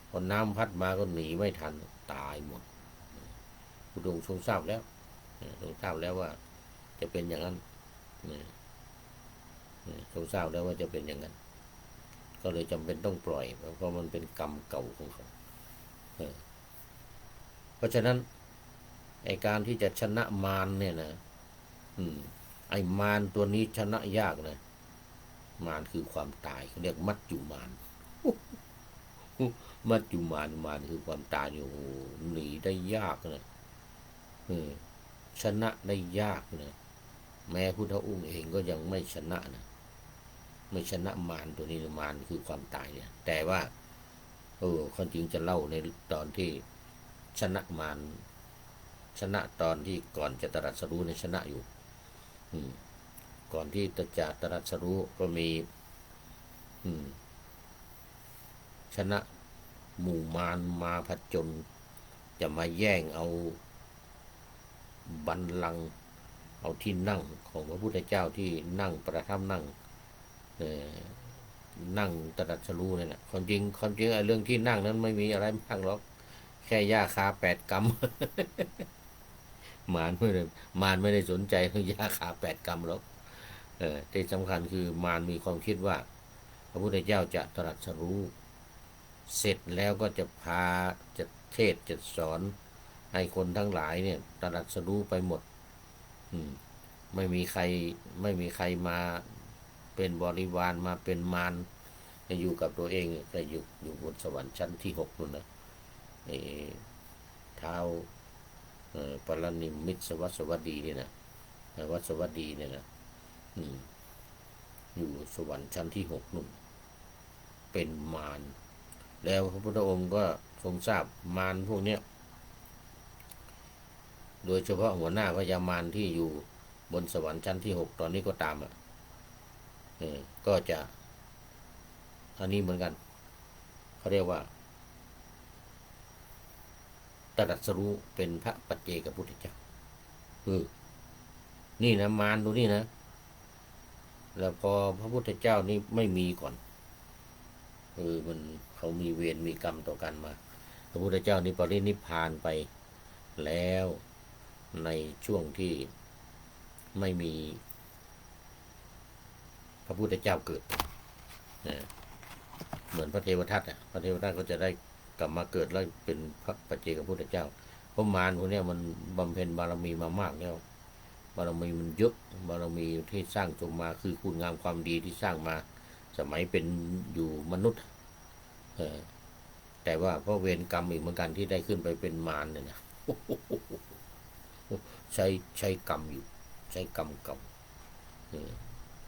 พอน้ำพัดมาก็หนีไม่ทันตายหมดพระองค์ทรงทราบแล้วว่าจะเป็นอย่างนั้นทรงทราบแล้วว่าจะเป็นอย่างนั้นก็เลยจำเป็นต้องปล่อยเพราะมันเป็นกรรมเก่าของเขาเพราะฉะนั้นไอการที่จะชนะมารเนี่ยนะไอมารตัวนี้ชนะยากนะมารคือความตายเขาเรียกมัจจุมารมัจจุมารคือความตายอยู่หนีได้ยากนะชนะได้ยากนะแม้พุทธองค์เองก็ยังไม่ชนะนะไม่ชนะมารตัวนี้มารคือความตายเนี่ยแต่ว่าความจริงจะเล่าในตอนที่ชนะมาร ชนะตอนที่ก่อนจะตรัสรู้ในชนะอยู่ก่อนที่จะตรัสรู้ก็มีชนะหมู่มารมาผจญจะมาแย่งเอาบัลลังก์เอาที่นั่งของพระพุทธเจ้าที่นั่งประทับนั่งตรัสรู้เนี่ยนะความจริงไอ้เรื่องที่นั่งนั้นไม่มีอะไรมากหรอกแค่หญ้าคา8 กรัม มารไม่ได้สนใจเรื่องหญ้าคา8 กรัมหรอกที่สำคัญคือมารมีความคิดว่าพระพุทธเจ้าจะตรัสรู้เสร็จแล้วก็จะพาจะเทศจะสอนให้คนทั้งหลายเนี่ยตรัสรู้ไปหมดไม่มีใครมาเป็นบริวารมาเป็นมารอยู่กับตัวเองแต่อยู่บนสวรรค์ชั้นที่6นู่นนะเท้าปรนิมมิตวัสวัสดีเนี่ยนะวัสวัสดีเนี่ยนะอยู่สวรรค์ชั้นที่6นู่นเป็นมารแล้วพระพุทธองค์ก็ทรงทราบมารพวกเนี้ยโดยเฉพาะหัวหน้าพญามารที่อยู่บนสวรรค์ชั้นที่6ตอนนี้ก็ตามก็จะอันนี้เหมือนกันเขาเรียกว่าตรัสรู้เป็นพระปัจเจกพุทธเจ้านี่นะมารดูนี่นะแล้วพอพระพุทธเจ้านี่ไม่มีก่อนมันเขามีเวรมีกรรมต่อกันมาพระพุทธเจ้านี่ปรินิพพานไปแล้วในช่วงที่ไม่มีพระพุทธเจ้าเกิดเหมือนพระเทวทัตพระเทวทัตก็จะได้กลับมาเกิดแล้วเป็นพระปัจเจกพุทธเจ้าเพราะมารพวกนี้มันบำเพ็ญบารมีมามากแล้วบารมีมันเยอะบารมีที่สร้างจงมาคือคุณงามความดีที่สร้างมาสมัยเป็นอยู่มนุษย์แต่ว่าเพราะเวรกรรมอีกเหมือนกันที่ได้ขึ้นไปเป็นมารเนี่ยนะใช้กรรมอยู่ใช้กรรมเก่า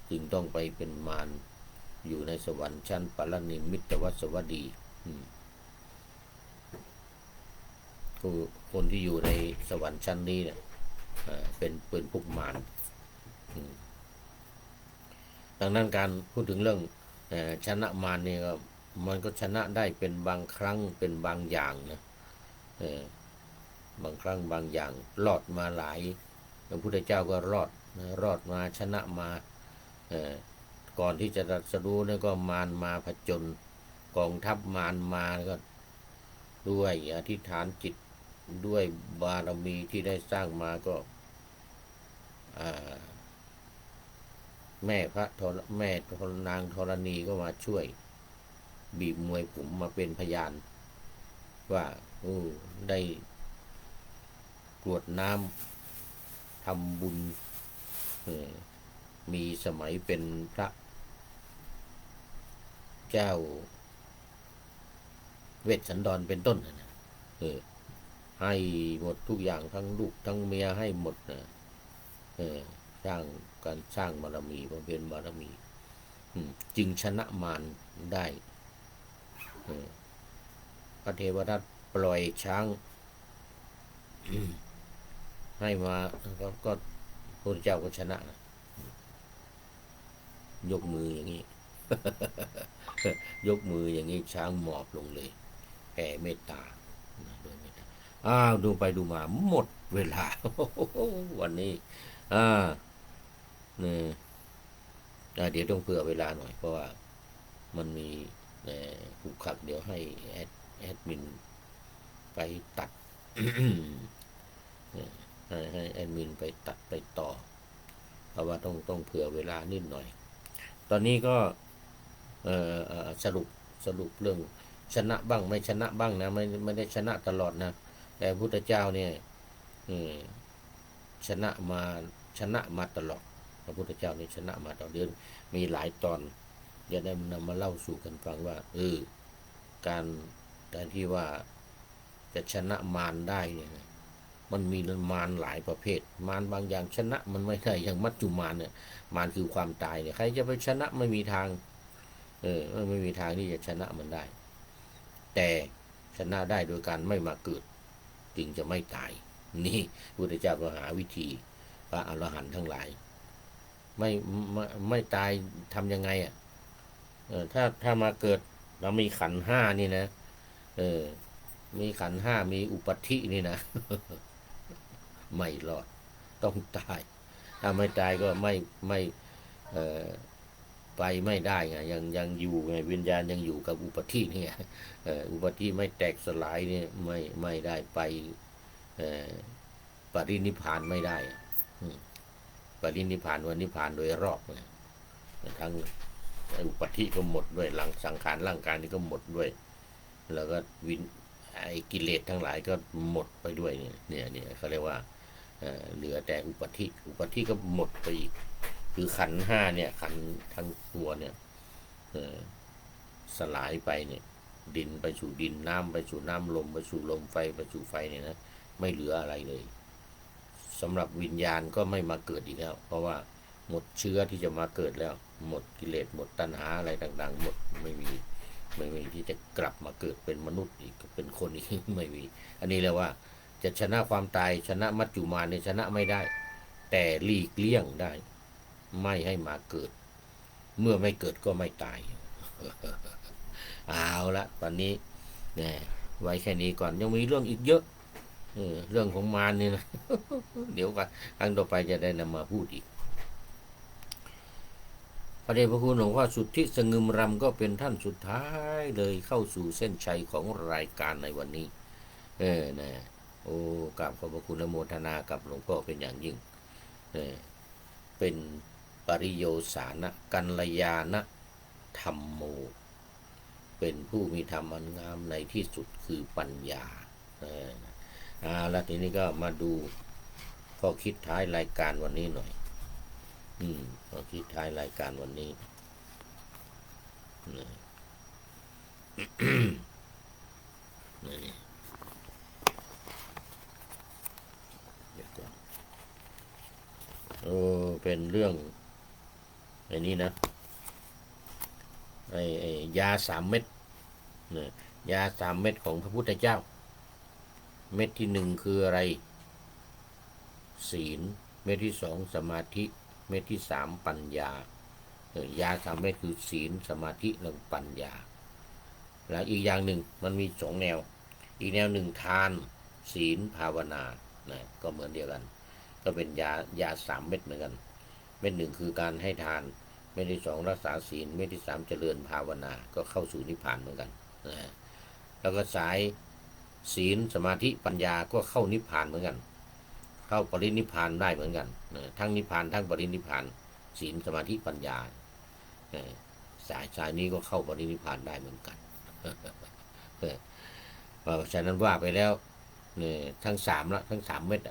จึงต้องไปเป็นมารอยู่ในสวรรค์ชั้นปรนิมมิตวัสวัสดีคนที่อยู่ในสวรรค์ชั้นนี้เนี่ยเป็นพวกมารดังนั้นการพูดถึงเรื่องชนะมารเนี่ยก็มันก็ชนะได้เป็นบางครั้งเป็นบางอย่างนะบางครั้งบางอย่างรอดมาหลายพระพุทธเจ้าก็รอดมาชนะมาก่อนที่จะตรัสรู้เนี่ยก็มารมาผจญกองทัพมารมาก็ด้วยอธิษฐานจิตด้วยบารมีที่ได้สร้างมาก็แม่นางธรณีก็มาช่วยบีบมวยผมมาเป็นพยานว่าได้กรวดน้ำทำบุญมีสมัยเป็นพระเจ้าเวสสันดรเป็นต้นนะให้หมดทุกอย่างทั้งลูกทั้งเมียให้หมดนะสร้างบารมีบำเพ็ญบารมีจึงชนะมารได้พระเทวทัตปล่อยช้างให้มาก็พระเจ้าก็ชนะยกมืออย่างนี้ ยกมืออย่างนี้ช้างหมอบลงเลยแผ่เมตตาโดยเมตตาดูไปดูมาหมดเวลา วันนี้เนี่ยเดี๋ยวต้องเผื่อเวลาหน่อยเพราะว่ามันมีผูกขัดเดี๋ยวให้แอดมินไปตัด ให้แอดมินไปตัดไปต่อเพราะว่าต้องเผื่อเวลานิดหน่อยตอนนี้ก็สรุปเรื่องชนะบ้างไม่ชนะบ้างนะไม่ได้ชนะตลอดนะแต่พุทธเจ้าเนี่ยชนะมาตลอดพระพุทธเจ้านี่ชนะมาต่อเดือนมีหลายตอนจะได้นำมาเล่าสู่กันฟังว่าการที่ว่าจะชนะมารได้เนี่ยมันมีมารหลายประเภทมารบางอย่างชนะมันไม่ได้อย่างมัจจุมารเนี่ยมารคือความตายเนี่ยใครจะไปชนะไม่มีทางไม่มีทางที่จะชนะมันได้ แต่ชนะได้โดยการไม่มาเกิดจึงจะไม่ตาย นี่พุทธเจ้าก็หาวิธีพระอรหันต์ทั้งหลายไม่ตายทำยังไงอ่ะถ้ามาเกิดเรามีขันธ์ห้านี่นะมีขันธ์ห้ามีอุปัฏฐินี่นะ ไม่รอดต้องตาย ถ้าไม่ตายก็ไม่เอ่อไปไม่ได้ไงยังอยู่ไงวิญญาณยังอยู่กับอุปัฏฐินี่ไงอุปัฏฐิไม่แตกสลายนี่ไม่ได้ไปปรินิพพานไม่ได้ปรินิพพานวันนิพพานโดยรอบเนี่ยทั้งอุปัฏฐิก็หมดด้วยหลังสังขารร่างกายนี่ก็หมดด้วยแล้วก็ไอ้กิเลสทั้งหลายก็หมดไปด้วยเนี่ยเขาเรียกว่าเหลือแต่อุปัฏฐิก็หมดไปอีกคือขันธ์ห้าเนี่ยขันธ์ทั้งตัวเนี่ยสลายไปเนี่ยดินไปสู่ดินน้ำไปสู่น้ำลมไปสู่ลมไฟไปสู่ไฟเนี่ยนะไม่เหลืออะไรเลยสำหรับวิญญาณก็ไม่มาเกิดอีกแล้วเพราะว่าหมดเชื้อที่จะมาเกิดแล้วหมดกิเลสหมดตัณหาอะไรต่างๆหมดไม่มีที่จะกลับมาเกิดเป็นมนุษย์อีกเป็นคนอีก ไม่มีอันนี้เรียกว่าจะชนะความตายชนะมัจจุมานเนี่ยชนะไม่ได้แต่หลีกเลี่ยงได้ไม่ให้มาเกิดเมื่อไม่เกิดก็ไม่ตาย เอาละตอนนี้เนี่ยไว้แค่นี้ก่อนยังมีเรื่องอีกเยอะเรื่องของมารนี่นะ เดี๋ยวกันครั้งต่อไปจะได้นำมาพูดอีกพระเดชพระคุณหลวงพ่อสุทธิสงึมรำก็เป็นท่านสุดท้ายเลยเข้าสู่เส้นชัยของรายการในวันนี้นะโอ้กราบขอบพระคุณและโมทนากับหลวงพ่อเป็นอย่างยิ่งเป็นปริโยสานะกัลยาณธรรมโมเป็นผู้มีธรรมอันงามในที่สุดคือปัญญาแล้วทีนี้ก็มาดูข้อคิดท้ายรายการวันนี้หน่อยข้อคิดท้ายรายการวันนี้นี่เป็นเรื่องไอ้นี้นะไอ้ยา3 เม็ดยา3 เม็ดของพระพุทธเจ้าเม็ดที่1คืออะไรศีลเม็ดที่2สมาธิเม็ดที่3ปัญญายา3 เม็ดคือศีลสมาธิและปัญญาแล้วอีกอย่างหนึ่งมันมี2 แนวอีกแนวหนึ่งทานศีลภาวนาก็เหมือนเดียวกันก็เป็นยา3 เม็ดเหมือนกันเม็ด1คือการให้ทานเม็ดที่2รักษาศีลเม็ดที่3เจริญภาวนาก็เข้าสู่นิพพานเหมือนกันแล้วก็สายศีลสมาธิปัญญาก็เข้านิพพานเหมือนกันเข้าปรินิพพานได้เหมือนกันทั้งนิพพานทั้งปรินิพพานศีลสมาธิปัญญาสายนี้ก็เข้าปรินิพพานได้เหมือนกันเพราะฉะนั้นว่าไปแล้วทั้ง3ละทั้ง3 เม็ด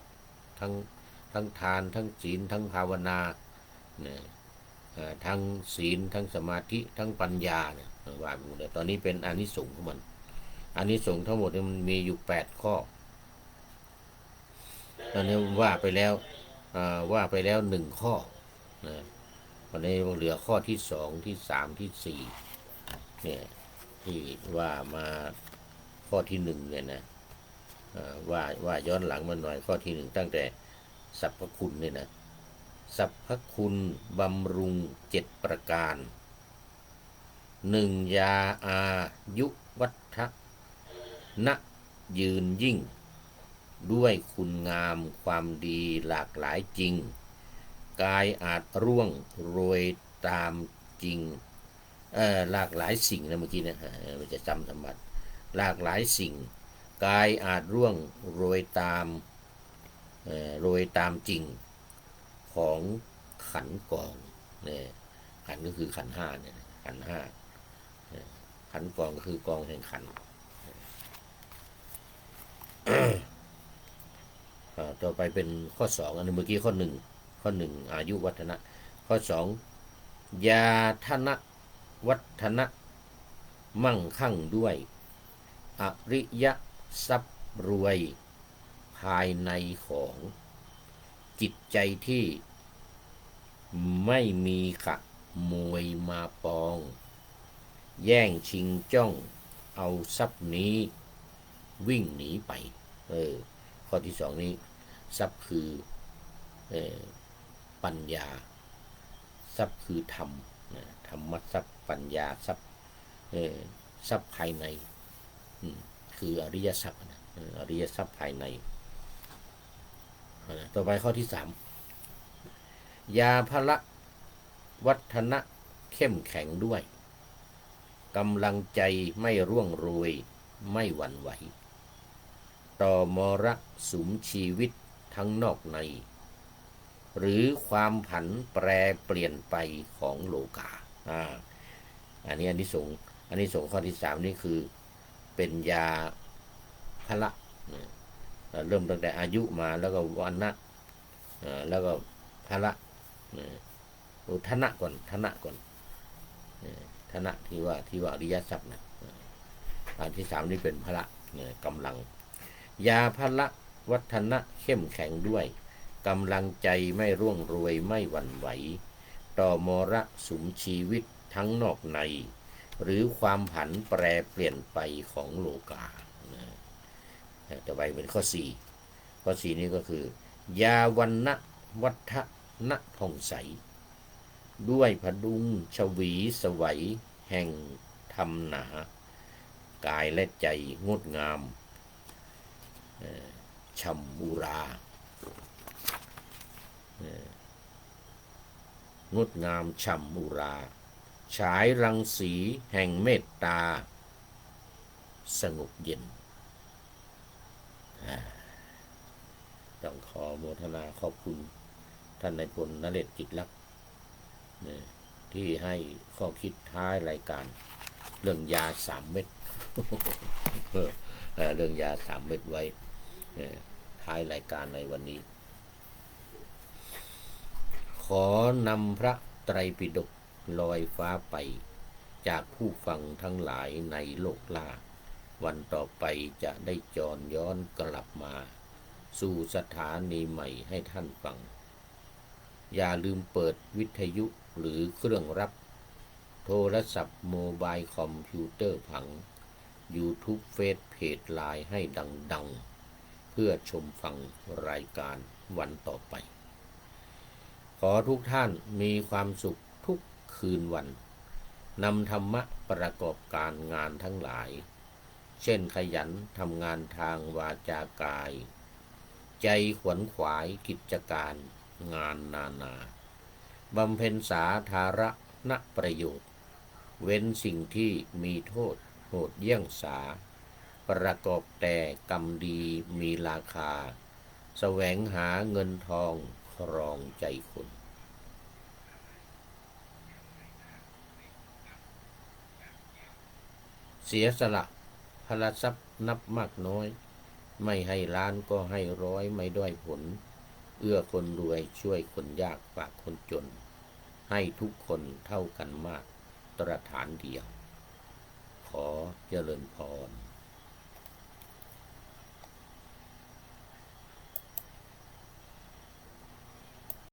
ทั้งทานทั้งศีลทั้งภาวนาทั้งศีลทั้งสมาธิทั้งปัญญาว่าไปหมดเลยตอนนี้เป็นอานิสงส์ของมันอานิสงส์ทั้งหมดมันมีอยู่8 ข้อตอนนี้ว่าไปแล้ว1 ข้อวันนี้เหลือข้อที่2ที่3ที่4เนี่ยที่ว่ามาข้อที่1เนี่ยนะว่าย้อนหลังมาหน่อยข้อที่1ตั้งแต่สรรพคุณเนี่ยนะสรรพคุณบำรุง7 ประการ1ยาอายุวัฒนะยืนยิ่งด้วยคุณงามความดีหลากหลายจริงกายอาจร่วงโรยตามจริงหลากหลายสิ่งนะเมื่อกี้นะมันจะจำธรรมะหลากหลายสิ่งกายอาจร่วงโรยตามจริงของขันธ์กองเนี่ยขันธ์ก็คือขันธ์5เนี่ยขันธ์5ขันธ์กองก็คือกองแห่งขันธ์ต่อไปเป็นข้อ2อันนี้เมื่อกี้ข้อ1อายุวัฒนะข้อ2ยาธนวัฒนะมั่งคั่งด้วยอริยทรัพย์รวยภายในของจิตใจที่ไม่มีขโมยมาปองแย่งชิงจ้องเอาทรัพย์นี้วิ่งหนีไปข้อที่2นี้ ทรัพย์คือปัญญาทรัพย์คือธรรมธรรมทรัพย์ปัญญาทรัพย์ทรัพย์ภายในคืออริยทรัพย์อริยทรัพย์ภายในต่อไปข้อที่ 3ยาพละวัฒนะเข้มแข็งด้วยกำลังใจไม่ร่วงโรยไม่หวั่นไหวต่อมรสุมชีวิตทั้งนอกในหรือความผันแปรเปลี่ยนไปของโลกาอันนี้ส่งข้อที่ 3นี่คือเป็นยาพละเริ่มตั้งแต่อายุมาแล้วก็วันนะแล้วก็พละธนะก่อนธนะที่ว่าอริยทรัพย์นะอันที่ 3นี่เป็นพละกำลังยาพละวัฒนะเข้มแข็งด้วยกำลังใจไม่ร่วงโรยไม่หวั่นไหวต่อมรสุมชีวิตทั้งนอกในหรือความผันแปรเปลี่ยนไปของโลกาต่อไปเป็นข้อ 4นี้ก็คือยาวันนะวัฒนะผ่องใสด้วยพดุงชวีสวัยแห่งธรรมหนากายและใจงดงามช่ำอุรางดงามช่ำอุราฉายรังสีแห่งเมตตาสงบเย็นต้องขอโมทนาขอบคุณท่านนายพลนเรศกิจลักษณ์ที่ให้ข้อคิดท้ายรายการเรื่องยา3 เม็ดเรื่องยา3 เม็ดไว้ท้ายรายการในวันนี้ขอนำพระไตรปิฎกลอยฟ้าไปจากผู้ฟังทั้งหลายในโลกล่าวันต่อไปจะได้จรย้อนกลับมาสู่สถานีใหม่ให้ท่านฟังอย่าลืมเปิดวิทยุหรือเครื่องรับโทรศัพท์โมบายคอมพิวเตอร์ผัง YouTube เฟซเพจไลน์ให้ดังๆเพื่อชมฟังรายการวันต่อไปขอทุกท่านมีความสุขทุกคืนวันนำธรรมะประกอบการงานทั้งหลายเช่นขยันทำงานทางวาจากายใจขวนขวายกิจการงานนานาบำเพ็ญสาธารณประโยชน์เว้นสิ่งที่มีโทษโหดเยี่ยงสาประกอบแต่กรรมดีมีราคาแสวงหาเงินทองครองใจคนเสียสละพลทรัพย์นับมากน้อยไม่ให้ล้านก็ให้ร้อยไม่ด้อยผลเอื้อคนรวยช่วยคนยากฝากคนจนให้ทุกคนเท่ากันมากตรฐานเดียวขอเจริญพร